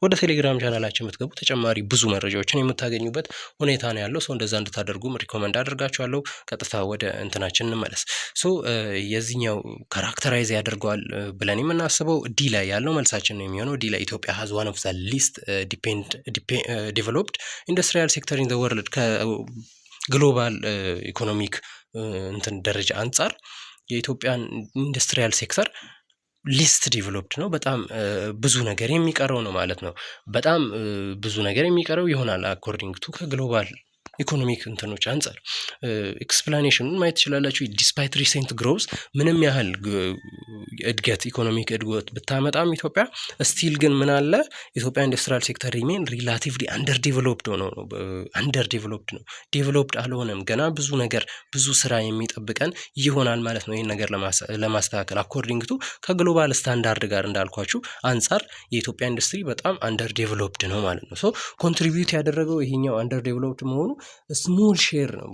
ወደ ቴሌግራም ቻናላችን የምትገቡ ተጨማሪ ብዙ መረጃዎችን የምታገኙበት ሁኔታ ነው ያለው። ሰው እንደዛ እንድታደርጉም ሪኮመንድ አድርጋችኋለሁ። ቀጥታ ወደ እንትናችን እንመለስ። ሶ የዚህኛው ካራክተራይዝ ያደርገዋል ብለን የምናስበው ዲ ላይ ያለው መልሳችን ነው የሚሆነው። ዲ ላይ ኢትዮጵያ ሃዝ ዋን ኦፍ ዘ ሊስት ዲቨሎፕድ ኢንዱስትሪያል ሴክተር ኢን ዘ ወርልድ ከግሎባል ኢኮኖሚክ እንትን ደረጃ አንጻር የኢትዮጵያን ኢንዱስትሪያል ሴክተር ሊስት ዲቨሎፕድ ነው። በጣም ብዙ ነገር የሚቀረው ነው ማለት ነው። በጣም ብዙ ነገር የሚቀረው ይሆናል አኮርዲንግ ቱ ከግሎባል ኢኮኖሚክ እንትኖች አንጻር ኤክስፕላኔሽኑን ማየት ትችላላችሁ። ዲስፓይት ሪሴንት ግሮዝ ምንም ያህል እድገት ኢኮኖሚክ እድገት ብታመጣም ኢትዮጵያ ስቲል ግን ምን አለ ኢትዮጵያ ኢንዱስትሪያል ሴክተር ሪሜን ሪላቲቭሊ አንደር ዲቨሎፕድ ነው። ዴቨሎፕድ አልሆነም። ገና ብዙ ነገር ብዙ ስራ የሚጠብቀን ይሆናል ማለት ነው። ይህን ነገር ለማስተካከል አኮርዲንግ ቱ ከግሎባል ስታንዳርድ ጋር እንዳልኳችሁ አንጻር የኢትዮጵያ ኢንዱስትሪ በጣም አንደር ዴቨሎፕድ ነው ማለት ነው። ሶ ኮንትሪቢዩት ያደረገው ይሄኛው አንደር ዴቨሎፕድ መሆኑ ስሞል ሼር ነው።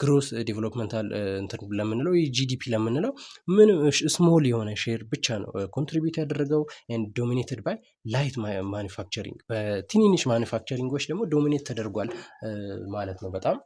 ግሮስ ዴቨሎፕመንታል እንትን ለምንለው ጂዲፒ ለምንለው ምን ስሞል የሆነ ሼር ብቻ ነው ኮንትሪቢዩት ያደረገው ኤንድ ዶሚኔትድ ባይ ላይት ማኒፋክቸሪንግ። በትንንሽ ማኒፋክቸሪንጎች ደግሞ ዶሚኔት ተደርጓል ማለት ነው። በጣም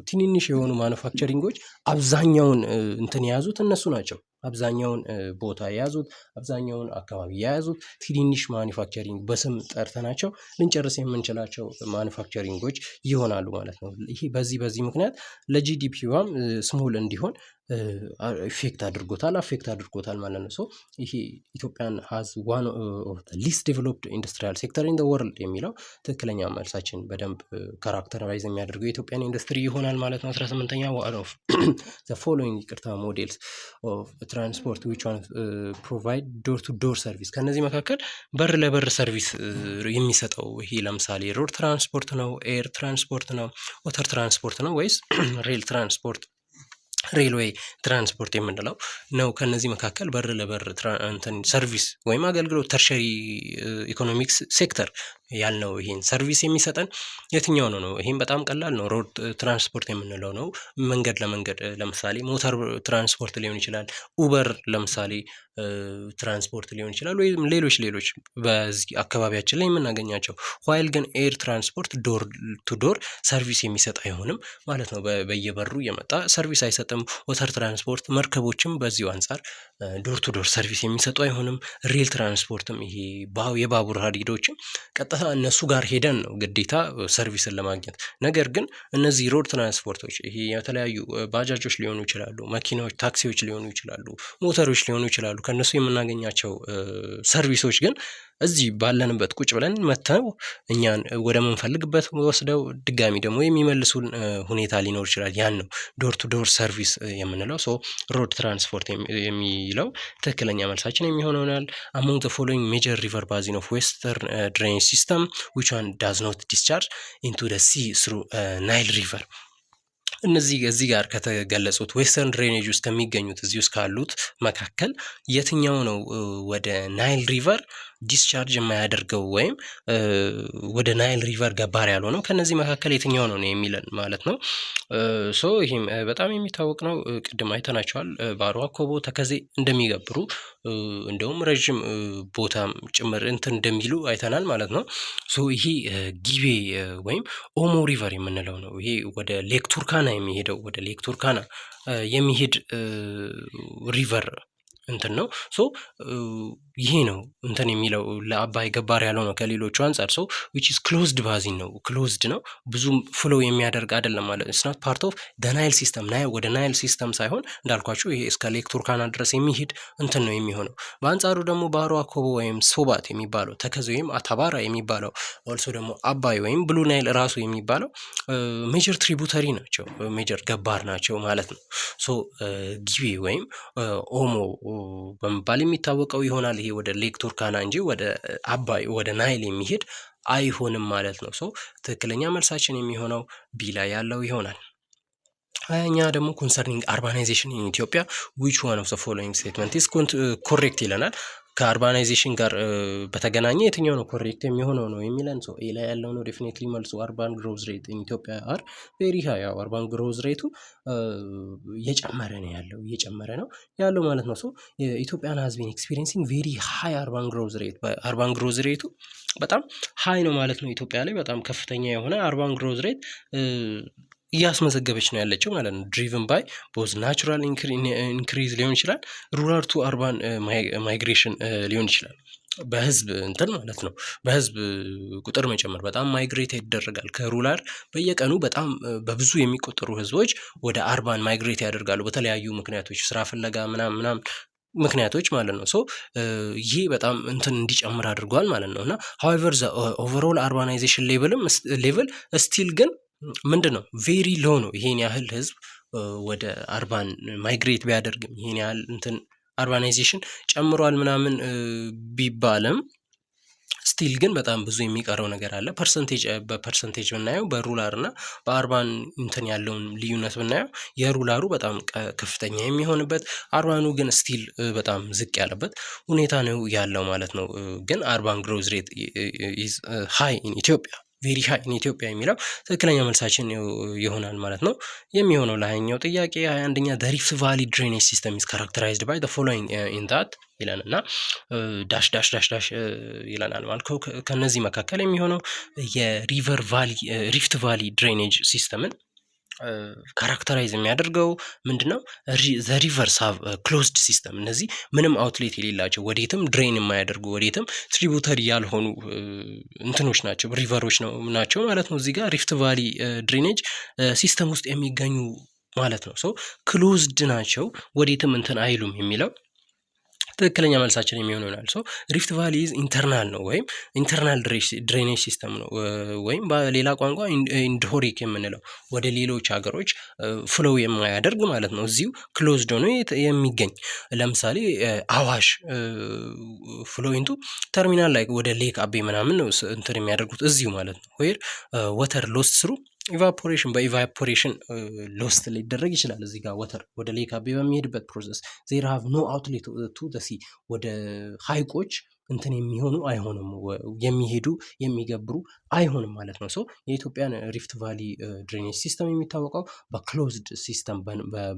ትንንሽ የሆኑ ማኑፋክቸሪንጎች አብዛኛውን እንትን የያዙት እነሱ ናቸው። አብዛኛውን ቦታ የያዙት አብዛኛውን አካባቢ የያዙት ትንንሽ ማኒፋክቸሪንግ በስም ጠርተናቸው ልንጨርስ የምንችላቸው ማኒፋክቸሪንጎች ይሆናሉ ማለት ነው። ይሄ በዚህ ምክንያት ለጂዲፒዋም ስሞል እንዲሆን አፌክት አድርጎታል ማለት ነው። ሶ ይሄ ኢትዮጵያን ሃዝ ዋን ኦፍ ዘ ሊስት ዴቨሎፕድ ኢንዱስትሪያል ሴክተር ኢን ዘ ወርልድ የሚለው ትክክለኛ መልሳችን በደንብ ካራክተራይዝ የሚያደርገው የኢትዮጵያን ኢንዱስትሪ ይሆናል ማለት ነው። 18ኛ ዋን ኦፍ ዘ ፎሎዊንግ ሞዴልስ ኦፍ ትራንስፖርት ዊች ዋን ፕሮቫይድ ዶር ቱ ዶር ሰርቪስ። ከነዚህ መካከል በር ለበር ሰርቪስ የሚሰጠው ይሄ ለምሳሌ ሮድ ትራንስፖርት ነው፣ ኤር ትራንስፖርት ነው፣ ወተር ትራንስፖርት ነው ወይስ ሬል ትራንስፖርት ሬልዌይ ትራንስፖርት የምንለው ነው? ከነዚህ መካከል በር ለበር ሰርቪስ ወይም አገልግሎት ተርሸሪ ኢኮኖሚክስ ሴክተር ያልነው ይሄን ሰርቪስ የሚሰጠን የትኛው ነው? ይሄን በጣም ቀላል ነው። ሮድ ትራንስፖርት የምንለው ነው። መንገድ ለመንገድ ለምሳሌ ሞተር ትራንስፖርት ሊሆን ይችላል። ኡበር ለምሳሌ ትራንስፖርት ሊሆን ይችላል፣ ወይም ሌሎች በዚህ አካባቢያችን ላይ የምናገኛቸው። ዋይል ግን ኤር ትራንስፖርት ዶር ቱ ዶር ሰርቪስ የሚሰጥ አይሆንም ማለት ነው። በየበሩ የመጣ ሰርቪስ አይሰጥም። ወተር ትራንስፖርት መርከቦችም በዚሁ አንጻር ዶር ቱ ዶር ሰርቪስ የሚሰጡ አይሆንም። ሬል ትራንስፖርትም ይሄ የባቡር ሀዲዶችም ቀጥታ እነሱ ጋር ሄደን ነው ግዴታ ሰርቪስን ለማግኘት። ነገር ግን እነዚህ ሮድ ትራንስፖርቶች ይሄ የተለያዩ ባጃጆች ሊሆኑ ይችላሉ፣ መኪናዎች፣ ታክሲዎች ሊሆኑ ይችላሉ፣ ሞተሮች ሊሆኑ ይችላሉ። ከነሱ የምናገኛቸው ሰርቪሶች ግን እዚህ ባለንበት ቁጭ ብለን መተው እኛን ወደ ምንፈልግበት ወስደው ድጋሚ ደግሞ የሚመልሱን ሁኔታ ሊኖር ይችላል። ያን ነው ዶር ቱ ዶር ሰርቪስ የምንለው። ሶ ሮድ ትራንስፖርት የሚለው ትክክለኛ መልሳችን የሚሆነውናል። አሞንግ ዘ ፎሎዊንግ ሜጀር ሪቨር ባዚን ኦፍ ዌስተርን ድሬኔጅ ሲስተም ዊች ዋን ዳዝ ኖት ዲስቻርጅ ኢንቱ ደ ሲ ስሩ ናይል ሪቨር። እነዚህ እዚህ ጋር ከተገለጹት ዌስተርን ድሬኔጅ ውስጥ ከሚገኙት እዚህ ውስጥ ካሉት መካከል የትኛው ነው ወደ ናይል ሪቨር ዲስቻርጅ የማያደርገው ወይም ወደ ናይል ሪቨር ገባር ያልሆነው? ከነዚህ መካከል የትኛው ነው የሚለን ማለት ነው። ሶ ይህም በጣም የሚታወቅ ነው። ቅድም አይተናቸዋል። ባሮ አኮቦ፣ ተከዜ እንደሚገብሩ እንደውም ረዥም ቦታም ጭምር እንትን እንደሚሉ አይተናል ማለት ነው። ሶ ይሄ ጊቤ ወይም ኦሞ ሪቨር የምንለው ነው። ይሄ ወደ ሌክ ቱርካና የሚሄደው ወደ ሌክ ቱርካና የሚሄድ ሪቨር እንትን ነው። ሶ ይሄ ነው እንትን የሚለው ለአባይ ገባር ያለው ነው ከሌሎቹ አንጻር። ሶ which is closed ባዚን ነው፣ ክሎዝድ ነው፣ ብዙም ፍሎ የሚያደርግ አይደለም ማለት it's not part of the Nile system። ወደ ናይል ሲስተም ሳይሆን እንዳልኳችሁ ይሄ እስከ ሌክ ቱርካና ድረስ የሚሄድ እንትን ነው የሚሆነው። በአንጻሩ ደግሞ ባሮ አኮቦ ወይም ሶባት የሚባለው፣ ተከዜ ወይም አታባራ የሚባለው፣ ኦልሶ ደግሞ አባይ ወይም ብሉ ናይል ራሱ የሚባለው ሜጀር ትሪቡተሪ ናቸው፣ ሜጀር ገባር ናቸው ማለት ነው። ሶ ጊቤ ወይም ኦሞ በመባል የሚታወቀው ይሆናል። ይሄ ወደ ሌክ ቱርካና እንጂ ወደ አባይ ወደ ናይል የሚሄድ አይሆንም ማለት ነው። ሶ ትክክለኛ መልሳችን የሚሆነው ቢ ላይ ያለው ይሆናል። ሀያኛ ደግሞ ኮንሰርኒንግ አርባናይዜሽን ኢን ኢትዮጵያ ዊች ዋን ኦፍ ዘ ፎሎዊንግ ስቴትመንት ኢዝ ኮሬክት ይለናል። ከአርባናይዜሽን ጋር በተገናኘ የትኛው ነው ኮሬክት የሚሆነው ነው የሚለን። ሰው ኤ ላይ ያለው ነው ዴፊኔትሊ መልሱ። አርባን ግሮዝ ሬት ኢን ኢትዮጵያ አር ቬሪ ሃይ። ያው አርባን ግሮዝ ሬቱ እየጨመረ ነው ያለው ማለት ነው። ሶ ኢትዮጵያን ሃዝ ቢን ኤክስፒሪየንሲንግ ቬሪ ሃይ አርባን ግሮዝ ሬት። በአርባን ግሮዝ ሬቱ በጣም ሃይ ነው ማለት ነው። ኢትዮጵያ ላይ በጣም ከፍተኛ የሆነ አርባን ግሮዝ ሬት እያስመዘገበች ነው ያለችው ማለት ነው። ድሪቭን ባይ ቦዝ ናቹራል ኢንክሪዝ ሊሆን ይችላል፣ ሩራል ቱ አርባን ማይግሬሽን ሊሆን ይችላል። በህዝብ እንትን ማለት ነው። በህዝብ ቁጥር መጨመር በጣም ማይግሬት ይደረጋል ከሩላር በየቀኑ በጣም በብዙ የሚቆጠሩ ህዝቦች ወደ አርባን ማይግሬት ያደርጋሉ በተለያዩ ምክንያቶች፣ ስራ ፍለጋ ምናምን ምክንያቶች ማለት ነው። ሶ ይሄ በጣም እንትን እንዲጨምር አድርጓል ማለት ነው። እና ሃዌቨር ዘ ኦቨርኦል አርባናይዜሽን ሌቭል ስቲል ግን ምንድን ነው ቬሪ ሎ ነው። ይሄን ያህል ህዝብ ወደ አርባን ማይግሬት ቢያደርግም ይሄን ያህል እንትን አርባናይዜሽን ጨምሯል ምናምን ቢባልም ስቲል ግን በጣም ብዙ የሚቀረው ነገር አለ። በፐርሰንቴጅ ብናየው በሩላር እና በአርባን እንትን ያለውን ልዩነት ብናየው የሩላሩ በጣም ከፍተኛ የሚሆንበት፣ አርባኑ ግን ስቲል በጣም ዝቅ ያለበት ሁኔታ ነው ያለው ማለት ነው። ግን አርባን ግሮዝ ሬት ኢዝ ሃይ ኢን ኢትዮጵያ ቬሪ ሃይ ኢን ኢትዮጵያ የሚለው ትክክለኛ መልሳችን ይሆናል ማለት ነው። የሚሆነው ለሀያኛው ጥያቄ 21ኛ the Rift Valley drainage system is characterized by the following in that ይለንና ዳሽ ዳሽ ዳሽ ዳሽ ይለናል ማለት ነው። ከነዚህ መካከል የሚሆነው ሪፍት ቫሊ ድሬኔጅ ሲስተምን ካራክተራይዝ የሚያደርገው ምንድነው? ዘ ሪቨርስ ሃቭ ክሎዝድ ሲስተም። እነዚህ ምንም አውትሌት የሌላቸው ወዴትም ድሬን የማያደርጉ ወዴትም ትሪቡተሪ ያልሆኑ እንትኖች ናቸው፣ ሪቨሮች ናቸው ማለት ነው። እዚህ ጋር ሪፍት ቫሊ ድሬኔጅ ሲስተም ውስጥ የሚገኙ ማለት ነው። ሶ ክሎዝድ ናቸው፣ ወዴትም እንትን አይሉም የሚለው ትክክለኛ መልሳችን የሚሆነው ይሆናል። ሶ ሪፍት ቫሊ ኢንተርናል ነው ወይም ኢንተርናል ድሬኔጅ ሲስተም ነው፣ ወይም በሌላ ቋንቋ ኢንድሆሪክ የምንለው ወደ ሌሎች ሀገሮች ፍሎው የማያደርግ ማለት ነው። እዚሁ ክሎዝድ ሆኖ የሚገኝ ለምሳሌ አዋሽ ፍሎዊንቱ ተርሚናል ላይ ወደ ሌክ አቤ ምናምን ነው እንትን የሚያደርጉት እዚሁ ማለት ነው። ወይር ወተር ሎስት ስሩ ኢቫፖሬሽን በኢቫፖሬሽን ሎስት ሊደረግ ይችላል። እዚህ ጋር ወተር ወደ ሌክ አቤ በሚሄድበት ፕሮሰስ ዜር ሃቭ ኖ አውትሌት ቱ ዘ ሲ ወደ ሀይቆች እንትን የሚሆኑ አይሆንም፣ የሚሄዱ የሚገብሩ አይሆንም ማለት ነው። ሶ የኢትዮጵያን ሪፍት ቫሊ ድሬኔጅ ሲስተም የሚታወቀው በክሎዝድ ሲስተም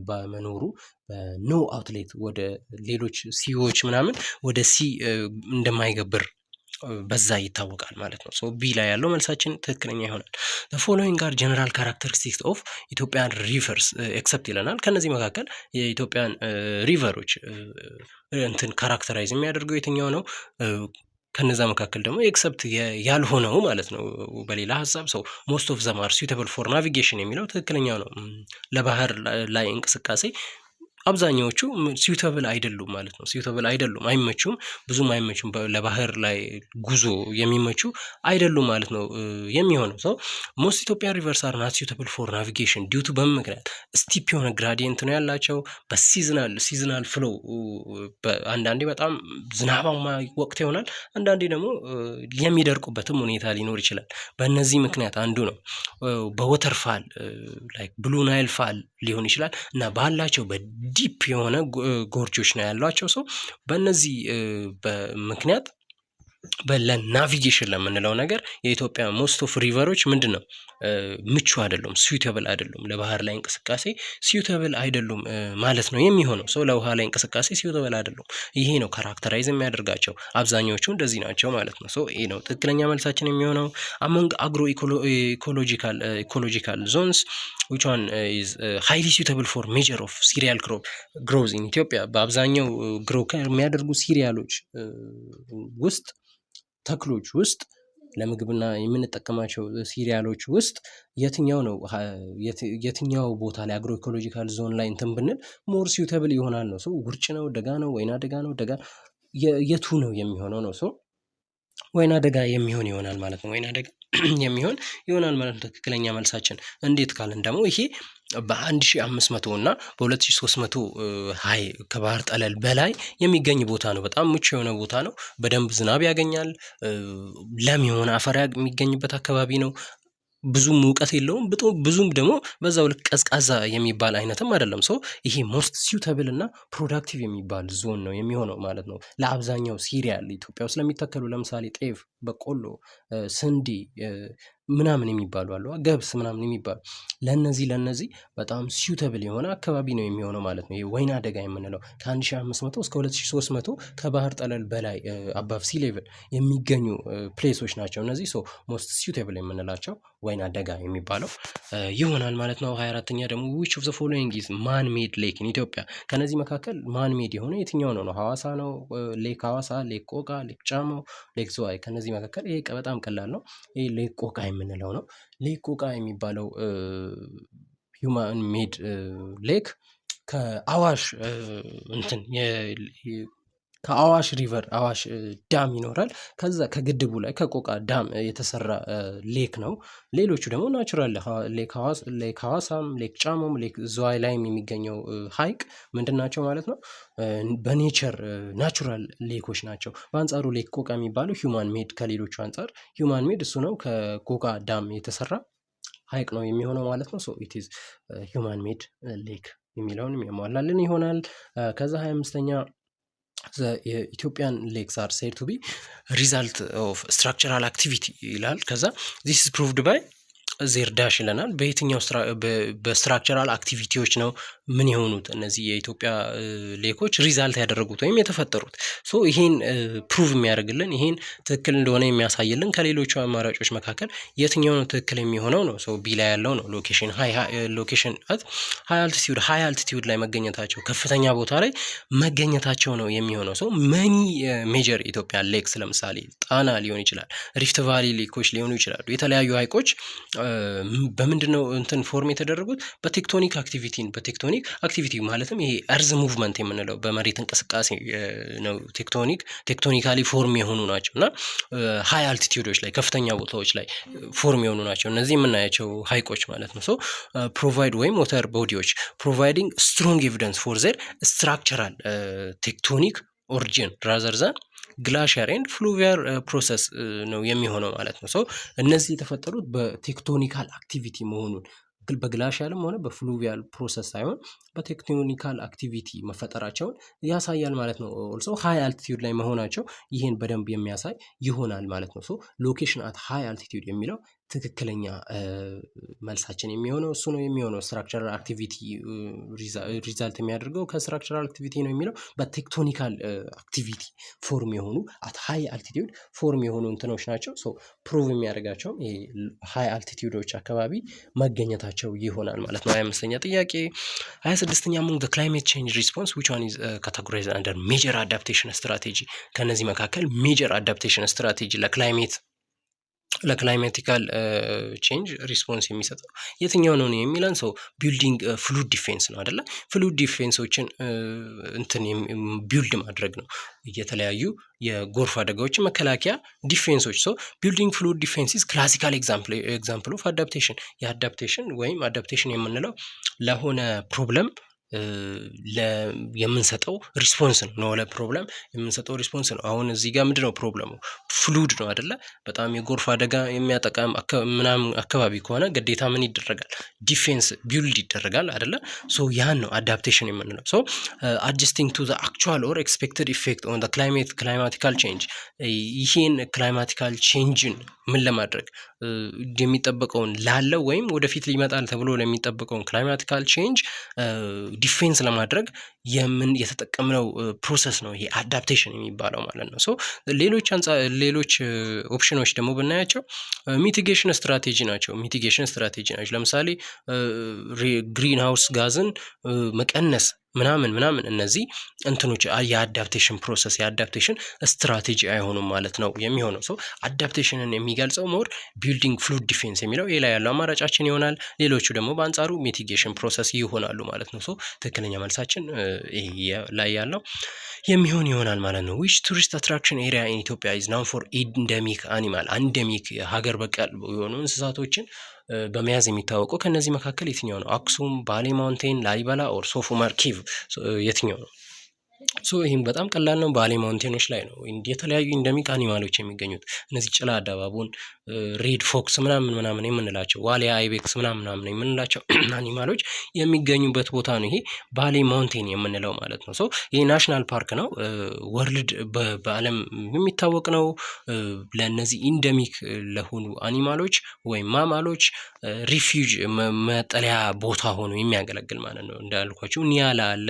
በመኖሩ ኖ አውትሌት ወደ ሌሎች ሲዎች ምናምን ወደ ሲ እንደማይገብር በዛ ይታወቃል ማለት ነው። ሶ ቢ ላይ ያለው መልሳችን ትክክለኛ ይሆናል። ፎሎዊንግ ጋር ጀነራል ካራክተሪስቲክስ ኦፍ ኢትዮጵያን ሪቨርስ ኤክሰፕት ይለናል። ከነዚህ መካከል የኢትዮጵያን ሪቨሮች እንትን ካራክተራይዝ የሚያደርገው የትኛው ነው? ከነዛ መካከል ደግሞ ኤክሰፕት ያልሆነው ማለት ነው። በሌላ ሀሳብ ሰው ሞስት ኦፍ ዘም አር suitable ፎር ናቪጌሽን የሚለው ትክክለኛው ነው። ለባህር ላይ እንቅስቃሴ አብዛኛዎቹ ሲዩተብል አይደሉም ማለት ነው። ሲዩተብል አይደሉም፣ አይመቹም፣ ብዙም አይመቹም፣ ለባህር ላይ ጉዞ የሚመቹ አይደሉም ማለት ነው የሚሆነው። ሰው ሞስት ኢትዮጵያን ሪቨርስ አር ናት ሲዩተብል ፎር ናቪጌሽን ዲዩ ቱ በምክንያት ስቲፕ የሆነ ግራዲየንት ነው ያላቸው። በሲዝናል ፍሎ አንዳንዴ በጣም ዝናባማ ወቅት ይሆናል፣ አንዳንዴ ደግሞ የሚደርቁበትም ሁኔታ ሊኖር ይችላል። በእነዚህ ምክንያት አንዱ ነው። በወተርፋል ላይክ ብሉ ናይል ፋል ሊሆን ይችላል እና ባላቸው ዲፕ የሆነ ጎርጆች ነው ያሏቸው። ሰው በእነዚህ ምክንያት ለናቪጌሽን ለምንለው ነገር የኢትዮጵያ ሞስት ኦፍ ሪቨሮች ምንድን ነው ምቹ አይደሉም፣ ሲዩተብል አይደሉም፣ ለባህር ላይ እንቅስቃሴ ሲዩተብል አይደሉም ማለት ነው የሚሆነው። ሰው ለውሃ ላይ እንቅስቃሴ ሲዩተብል አይደሉም። ይሄ ነው ካራክተራይዝ የሚያደርጋቸው። አብዛኛዎቹ እንደዚህ ናቸው ማለት ነው። ሶ ይሄ ነው ትክክለኛ መልሳችን የሚሆነው። አመንግ አግሮ ኢኮሎጂካል ዞንስ which one is highly suitable for measure of cereal growth in ኢትዮጵያ በአብዛኛው ግሮ የሚያደርጉ ሲሪያሎች ውስጥ ተክሎች ውስጥ ለምግብና የምንጠቀማቸው ሲሪያሎች ውስጥ የትኛው ቦታ ላይ አግሮ ኢኮሎጂካል ዞን ላይ እንትን ብንል ሞር ሲዩተብል ይሆናል ነው። ሰው ውርጭ ነው፣ ደጋ ነው፣ ወይና ደጋ ነው፣ ደጋ የቱ ነው የሚሆነው ነው። ሰው ወይና ደጋ የሚሆን ይሆናል ማለት ነው። ወይና ደጋ የሚሆን ይሆናል ማለት ነው ትክክለኛ መልሳችን። እንዴት ካልን ደግሞ ይሄ በ1500 እና በ2300 ሃይ ከባህር ጠለል በላይ የሚገኝ ቦታ ነው። በጣም ምቹ የሆነ ቦታ ነው። በደንብ ዝናብ ያገኛል። ለም የሆነ አፈር የሚገኝበት አካባቢ ነው። ብዙም ሙቀት የለውም ብዙም ደግሞ በዛው ልክ ቀዝቃዛ የሚባል አይነትም አይደለም። ሶ ይሄ ሞስት ሲውተብል እና ፕሮዳክቲቭ የሚባል ዞን ነው የሚሆነው ማለት ነው ለአብዛኛው ሲሪያል ኢትዮጵያ ውስጥ ለሚተከሉ ለምሳሌ ጤፍ፣ በቆሎ፣ ስንዴ ምናምን የሚባሉ አሉ ገብስ ምናምን የሚባሉ ለነዚህ በጣም ሲውተብል የሆነ አካባቢ ነው የሚሆነው ማለት ነው። ይሄ ወይና ደጋ የምንለው ከ1500 እስከ 2300 ከባህር ጠለል በላይ አባቭ ሲ ሌቭል የሚገኙ ፕሌሶች ናቸው እነዚህ። ሶ ሞስት ሲውተብል የምንላቸው ወይና ደጋ የሚባለው ይሆናል ማለት ነው። 24ኛ ደግሞ which of the following is man made lake in ኢትዮጵያ? ከነዚህ መካከል ማን ሜድ የሆነ የትኛው ነው? ሐዋሳ ነው? ሌክ ሐዋሳ፣ ሌክ ቆቃ፣ ሌክ ጫሞ፣ ሌክ ዝዋይ። ከነዚህ መካከል ይሄ በጣም ቀላል ነው። ይሄ ሌክ ቆቃ የምንለው ነው። ሌክ ቆቃ የሚባለው ሂውማን ሜድ ሌክ ከአዋሽ እንትን ከአዋሽ ሪቨር አዋሽ ዳም ይኖራል። ከዛ ከግድቡ ላይ ከቆቃ ዳም የተሰራ ሌክ ነው። ሌሎቹ ደግሞ ናቹራል ሌክ ሐዋሳም፣ ሌክ ጫሞም፣ ሌክ ዝዋይ ላይም የሚገኘው ሀይቅ ምንድን ናቸው ማለት ነው? በኔቸር ናቹራል ሌኮች ናቸው። በአንጻሩ ሌክ ቆቃ የሚባለው ሂውማን ሜድ ከሌሎቹ አንጻር ሂውማን ሜድ እሱ ነው ከቆቃ ዳም የተሰራ ሀይቅ ነው የሚሆነው ማለት ነው። ሶ ኢት ኢዝ ሂውማን ሜድ ሌክ የሚለውን የሚያሟላልን ይሆናል። ከዛ 25ኛ የኢትዮጵያን ሌክስ አር ሴድ ቱ ቢ ሪዛልት ኦፍ ስትራክቸራል አክቲቪቲ ይላል። ከዛ ዚስ ኢዝ ፕሩቭድ ባይ ዜር ዳሽ ይለናል። በየትኛው በስትራክቸራል አክቲቪቲዎች ነው ምን የሆኑት እነዚህ የኢትዮጵያ ሌኮች ሪዛልት ያደረጉት ወይም የተፈጠሩት? ሶ ይሄን ፕሩቭ የሚያደርግልን ይሄን ትክክል እንደሆነ የሚያሳይልን ከሌሎቹ አማራጮች መካከል የትኛው ነው ትክክል የሚሆነው ነው። ሶ ቢ ላይ ያለው ነው ሎኬሽን ሃይ አልቲቲዩድ ላይ መገኘታቸው፣ ከፍተኛ ቦታ ላይ መገኘታቸው ነው የሚሆነው። ሶ መኒ ሜጀር ኢትዮጵያ ሌክስ ለምሳሌ ጣና ሊሆን ይችላል፣ ሪፍት ቫሊ ሌኮች ሊሆኑ ይችላሉ። የተለያዩ ሀይቆች በምንድነው እንትን ፎርም የተደረጉት? በቴክቶኒክ አክቲቪቲ ማለትም ይሄ እርዝ ሙቭመንት የምንለው በመሬት እንቅስቃሴ ነው። ቴክቶኒካሊ ፎርም የሆኑ ናቸው እና ሃይ አልቲቲዩዶች ላይ ከፍተኛ ቦታዎች ላይ ፎርም የሆኑ ናቸው እነዚህ የምናያቸው ሀይቆች ማለት ነው። ሶ ፕሮቫይድ ወይም ወተር ቦዲዎች ፕሮቫይዲንግ ስትሮንግ ኤቪደንስ ፎር ዜር ስትራክቸራል ቴክቶኒክ ኦሪጂን ራዘር ዛን ግላሽየር ኤንድ ፍሉቪያል ፕሮሰስ ነው የሚሆነው ማለት ነው። ሶ እነዚህ የተፈጠሩት በቴክቶኒካል አክቲቪቲ መሆኑን በግላሽያልም ሆነ በፍሉቪያል ፕሮሰስ ሳይሆን በቴክቶኒካል አክቲቪቲ መፈጠራቸውን ያሳያል ማለት ነው። ኦልሶ ሃይ አልቲቲዩድ ላይ መሆናቸው ይህን በደንብ የሚያሳይ ይሆናል ማለት ነው። ሶ ሎኬሽን አት ሃይ አልቲቲዩድ የሚለው ትክክለኛ መልሳችን የሚሆነው እሱ ነው የሚሆነው። ስትራክቸራል አክቲቪቲ ሪዛልት የሚያደርገው ከስትራክቸራል አክቲቪቲ ነው የሚለው በቴክቶኒካል አክቲቪቲ ፎርም የሆኑ አት ሃይ አልቲቲዩድ ፎርም የሆኑ እንትኖች ናቸው። ሶ ፕሩቭ የሚያደርጋቸውም ይሄ ሃይ አልቲቲዩዶች አካባቢ መገኘታቸው ይሆናል ማለት ነው። 25ኛ ጥያቄ 26ኛ among the climate change response which one is categorized under major adaptation strategy? ከነዚህ መካከል ሜጀር አዳፕቴሽን ስትራቴጂ ለክላይማቲካል ቼንጅ ሪስፖንስ የሚሰጠው የትኛው ነው የሚለን ሰው ቢልዲንግ ፍሉድ ዲፌንስ ነው አይደለ? ፍሉድ ዲፌንሶችን እንትን ቢልድ ማድረግ ነው። የተለያዩ የጎርፍ አደጋዎችን መከላከያ ዲፌንሶች። ሶ ቢልዲንግ ፍሉድ ዲፌንስ ኢዝ ክላሲካል ኤግዛምፕል ኦፍ አዳፕቴሽን። የአዳፕቴሽን ወይም አዳፕቴሽን የምንለው ለሆነ ፕሮብለም የምንሰጠው ሪስፖንስ ነው። ለፕሮብለም የምንሰጠው ሪስፖንስ ነው። አሁን እዚህ ጋር ምንድነው ፕሮብለሙ? ፍሉድ ነው አይደለ? በጣም የጎርፍ አደጋ የሚያጠቃ ምናምን አካባቢ ከሆነ ግዴታ ምን ይደረጋል? ዲፌንስ ቢልድ ይደረጋል አይደለ? ሶ ያን ነው አዳፕቴሽን የምንለው። ሶ አድጀስቲንግ ቱ ዘ አክቹዋል ኦር ኤክስፔክትድ ኢፌክት ኦን ዘ ክላይማቲካል ቼንጅ። ይሄን ክላይማቲካል ቼንጅን ምን ለማድረግ የሚጠበቀውን ላለው ወይም ወደፊት ሊመጣል ተብሎ ለሚጠበቀውን ክላይማቲካል ቼንጅ ዲፌንስ ለማድረግ የተጠቀምነው ፕሮሰስ ነው ይሄ አዳፕቴሽን የሚባለው ማለት ነው። ሶ ሌሎች ኦፕሽኖች ደግሞ ብናያቸው ሚቲጌሽን ስትራቴጂ ናቸው። ለምሳሌ ግሪን ሃውስ ጋዝን መቀነስ ምናምን እነዚህ እንትኖች የአዳፕቴሽን ፕሮሰስ የአዳፕቴሽን ስትራቴጂ አይሆኑም ማለት ነው የሚሆነው። ሶ አዳፕቴሽንን የሚገልጸው ሞር ቢልዲንግ ፍሉድ ዲፌንስ የሚለው ላይ ያለው አማራጫችን ይሆናል። ሌሎቹ ደግሞ በአንጻሩ ሚቲጌሽን ፕሮሰስ ይሆናሉ ማለት ነው። ሶ ትክክለኛ መልሳችን ላይ ያለው የሚሆን ይሆናል ማለት ነው። ዊች ቱሪስት አትራክሽን ኤሪያ ኢን ኢትዮጵያ ኢዝ ናውን ፎር ኢንደሚክ አኒማል። አንደሚክ ሀገር በቀል የሆኑ እንስሳቶችን በመያዝ የሚታወቀው ከነዚህ መካከል የትኛው ነው? አክሱም፣ ባሌ ማውንቴን፣ ላሊበላ ኦር ሶፍ ዑመር ኬቭ የትኛው ነው? ሶ ይህም በጣም ቀላል ነው። ባሌ ማውንቴኖች ላይ ነው የተለያዩ ኢንደሚክ አኒማሎች የሚገኙት። እነዚህ ጭላዳ ባቡን፣ ሬድ ፎክስ ምናምን የምንላቸው ዋሊያ አይቤክስ ምናምን የምንላቸው አኒማሎች የሚገኙበት ቦታ ነው ይሄ ባሌ ማውንቴን የምንለው ማለት ነው። ሶ ይሄ ናሽናል ፓርክ ነው። ወርልድ በዓለም የሚታወቅ ነው። ለእነዚህ ኢንደሚክ ለሆኑ አኒማሎች ወይም ማማሎች ሪፊውጅ መጠለያ ቦታ ሆኖ የሚያገለግል ማለት ነው። እንዳልኳችሁ ኒያላ አለ፣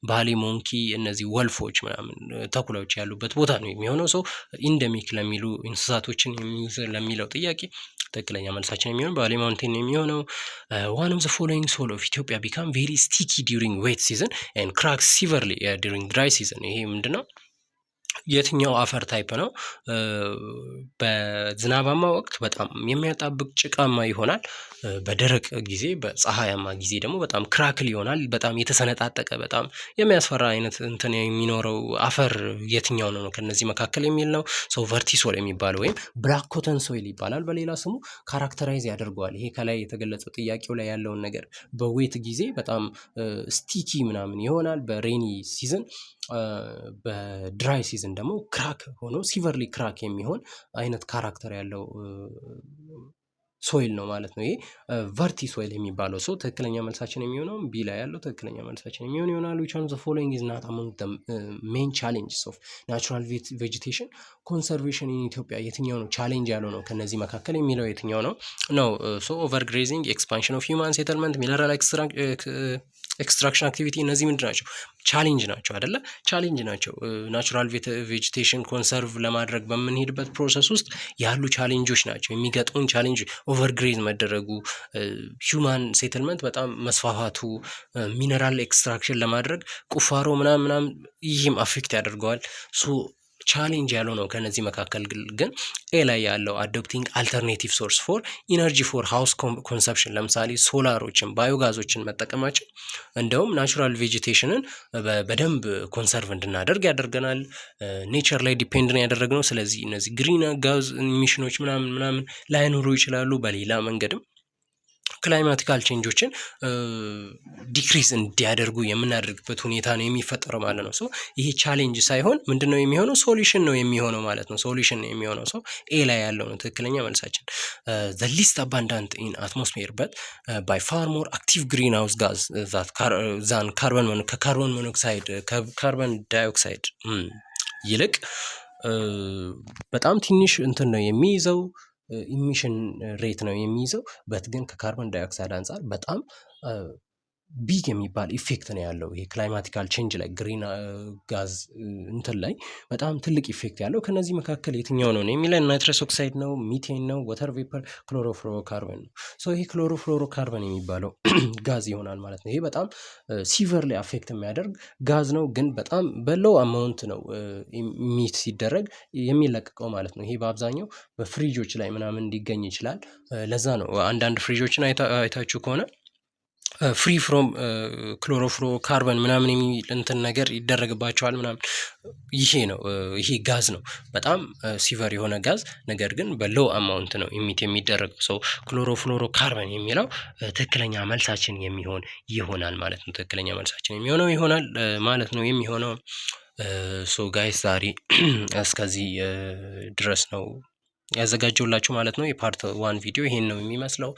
ባሌ ሞንኪ፣ እነዚህ ወልፎች ምናምን ተኩላዎች ያሉበት ቦታ ነው የሚሆነው። ሰው ኢንደሚክ ለሚሉ እንስሳቶችን የሚይዝ ለሚለው ጥያቄ ትክክለኛ መልሳችን የሚሆነው ባሌ ማውንቴን የሚሆነው። ዋን ኦፍ ዘ ፎሎዊንግ ሶል ኦፍ ኢትዮጵያ ቢካም ቬሪ ስቲኪ ዲዩሪንግ ዌት ሲዝን ኤንድ ክራክስ ሲቨርሊ ዲዩሪንግ ድራይ ሲዝን። ይሄ ምንድነው? የትኛው አፈር ታይፕ ነው? በዝናባማ ወቅት በጣም የሚያጣብቅ ጭቃማ ይሆናል። በደረቅ ጊዜ በፀሐያማ ጊዜ ደግሞ በጣም ክራክል ይሆናል። በጣም የተሰነጣጠቀ በጣም የሚያስፈራ አይነት እንትን የሚኖረው አፈር የትኛው ነው ከነዚህ መካከል የሚል ነው። ሶ ቨርቲሶል የሚባለው ወይም ብላክ ኮተን ሶይል ይባላል በሌላ ስሙ ካራክተራይዝ ያደርገዋል። ይሄ ከላይ የተገለጸው ጥያቄው ላይ ያለውን ነገር በዌት ጊዜ በጣም ስቲኪ ምናምን ይሆናል። በሬኒ ሲዝን በድራይ ሲዝን ደግሞ ክራክ ሆኖ ሲቨርሊ ክራክ የሚሆን አይነት ካራክተር ያለው ሶይል ነው ማለት ነው። ይሄ ቨርቲ ሶይል የሚባለው። ሰው ትክክለኛ መልሳችን የሚሆነው ቢ ላይ ያለው ትክክለኛ መልሳችን የሚሆን ይሆናል። which one of the following is not among the main challenges of natural vegetation conservation in Ethiopia? የትኛው ነው ቻሌንጅ ያለው ነው ከነዚህ መካከል የሚለው የትኛው ነው? ነው so overgrazing, expansion of human settlement, mineral ኤክስትራክሽን አክቲቪቲ። እነዚህ ምንድን ናቸው? ቻሌንጅ ናቸው አይደለ? ቻሌንጅ ናቸው። ናቹራል ቬጂቴሽን ኮንሰርቭ ለማድረግ በምንሄድበት ፕሮሰስ ውስጥ ያሉ ቻሌንጆች ናቸው። የሚገጥሙን ቻሌንጅ ኦቨርግሬዝ መደረጉ፣ ሂውማን ሴትልመንት በጣም መስፋፋቱ፣ ሚነራል ኤክስትራክሽን ለማድረግ ቁፋሮ ምናምን ይህም አፌክት ያደርገዋል። ሶ ቻሌንጅ ያለው ነው። ከነዚህ መካከል ግን ኤ ላይ ያለው አዶፕቲንግ አልተርኔቲቭ ሶርስ ፎር ኢነርጂ ፎር ሃውስ ኮንሰፕሽን፣ ለምሳሌ ሶላሮችን ባዮጋዞችን መጠቀማችን እንደውም ናቹራል ቬጂቴሽንን በደንብ ኮንሰርቭ እንድናደርግ ያደርገናል። ኔቸር ላይ ዲፔንድ ነው ያደረግነው። ስለዚህ እነዚህ ግሪን ጋዝ ኢሚሽኖች ምናምን ላይኖሩ ይችላሉ። በሌላ መንገድም ክላይማቲካል ቼንጆችን ዲክሪዝ እንዲያደርጉ የምናደርግበት ሁኔታ ነው የሚፈጠረው ማለት ነው። ሶ ይሄ ቻሌንጅ ሳይሆን ምንድነው የሚሆነው? ሶሉሽን ነው የሚሆነው ማለት ነው። ሶሉሽን ነው የሚሆነው። ሶ ኤ ላይ ያለው ነው ትክክለኛ መልሳችን። the least abundant in atmosphere but by far more active greenhouse gas than ከካርቦን ሞኖክሳይድ ከካርቦን ዳይኦክሳይድ ይልቅ በጣም ትንሽ እንትን ነው የሚይዘው ኢሚሽን ሬት ነው የሚይዘው። በት ግን ከካርቦን ዳይኦክሳይድ አንጻር በጣም ቢግ የሚባል ኢፌክት ነው ያለው። ይሄ ክላይማቲካል ቼንጅ ላይ ግሪን ጋዝ እንትን ላይ በጣም ትልቅ ኢፌክት ያለው ከነዚህ መካከል የትኛው ነው የሚለን? ናይትረስ ኦክሳይድ ነው፣ ሚቴን ነው፣ ወተር ቬፐር፣ ክሎሮፍሎሮካርበን ነው። ሶ ይሄ ክሎሮፍሎሮካርበን የሚባለው ጋዝ ይሆናል ማለት ነው። ይሄ በጣም ሲቨር ላይ አፌክት የሚያደርግ ጋዝ ነው፣ ግን በጣም በሎው አማውንት ነው ሚት ሲደረግ የሚለቀቀው ማለት ነው። ይሄ በአብዛኛው በፍሪጆች ላይ ምናምን ሊገኝ ይችላል። ለዛ ነው አንዳንድ ፍሪጆችን አይታችሁ ከሆነ ፍሪ ፍሮም ክሎሮፍሎ ካርበን ምናምን የሚል እንትን ነገር ይደረግባቸዋል ምናምን። ይሄ ነው ይሄ ጋዝ ነው በጣም ሲቨር የሆነ ጋዝ፣ ነገር ግን በሎው አማውንት ነው ኢሚት የሚደረገው። ሰው ክሎሮፍሎሮ ካርበን የሚለው ትክክለኛ መልሳችን የሚሆን ይሆናል ማለት ነው። ትክክለኛ መልሳችን የሚሆነው ይሆናል ማለት ነው የሚሆነው። ሶ ጋይስ ዛሬ እስከዚህ ድረስ ነው ያዘጋጀውላችሁ ማለት ነው። የፓርት 1 ቪዲዮ ይሄን ነው የሚመስለው።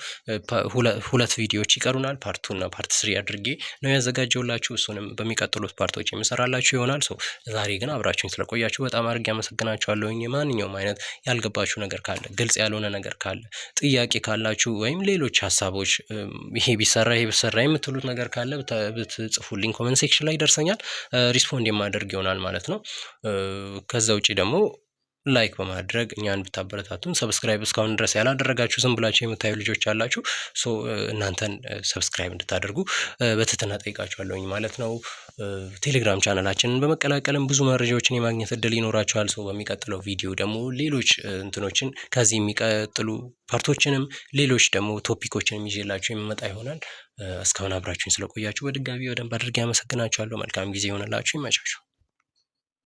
ሁለት ቪዲዮዎች ይቀሩናል። ፓርት 2 እና ፓርት 3 አድርጌ ነው ያዘጋጀውላችሁ። እሱንም በሚቀጥሉት ፓርቶች የምሰራላችሁ ይሆናል። ሶ ዛሬ ግን አብራችሁኝ ስለቆያችሁ በጣም አድርጌ አመሰግናችኋለሁኝ። ማንኛውም አይነት ያልገባችሁ ነገር ካለ፣ ግልጽ ያልሆነ ነገር ካለ፣ ጥያቄ ካላችሁ ወይም ሌሎች ሀሳቦች ይሄ ቢሰራ የምትሉት ነገር ካለ ብትጽፉልኝ ኮሜንት ሴክሽን ላይ ይደርሰኛል። ሪስፖንድ የማደርግ ይሆናል ማለት ነው። ከዛ ውጪ ደግሞ ላይክ በማድረግ እኛን ብታበረታቱን፣ ሰብስክራይብ እስካሁን ድረስ ያላደረጋችሁ ዝም ብላችሁ የምታዩ ልጆች አላችሁ። ሶ እናንተን ሰብስክራይብ እንድታደርጉ በትህትና ጠይቃችኋለሁኝ ማለት ነው። ቴሌግራም ቻናላችንን በመቀላቀልም ብዙ መረጃዎችን የማግኘት እድል ይኖራችኋል። ሶ በሚቀጥለው ቪዲዮ ደግሞ ሌሎች እንትኖችን ከዚህ የሚቀጥሉ ፓርቶችንም ሌሎች ደግሞ ቶፒኮችንም ይዤላችሁ የሚመጣ ይሆናል። እስካሁን አብራችሁኝ ስለቆያችሁ በድጋሚ በደንብ አድርጌ አመሰግናችኋለሁ። መልካም ጊዜ ይሆንላችሁ። ይመቻችሁ።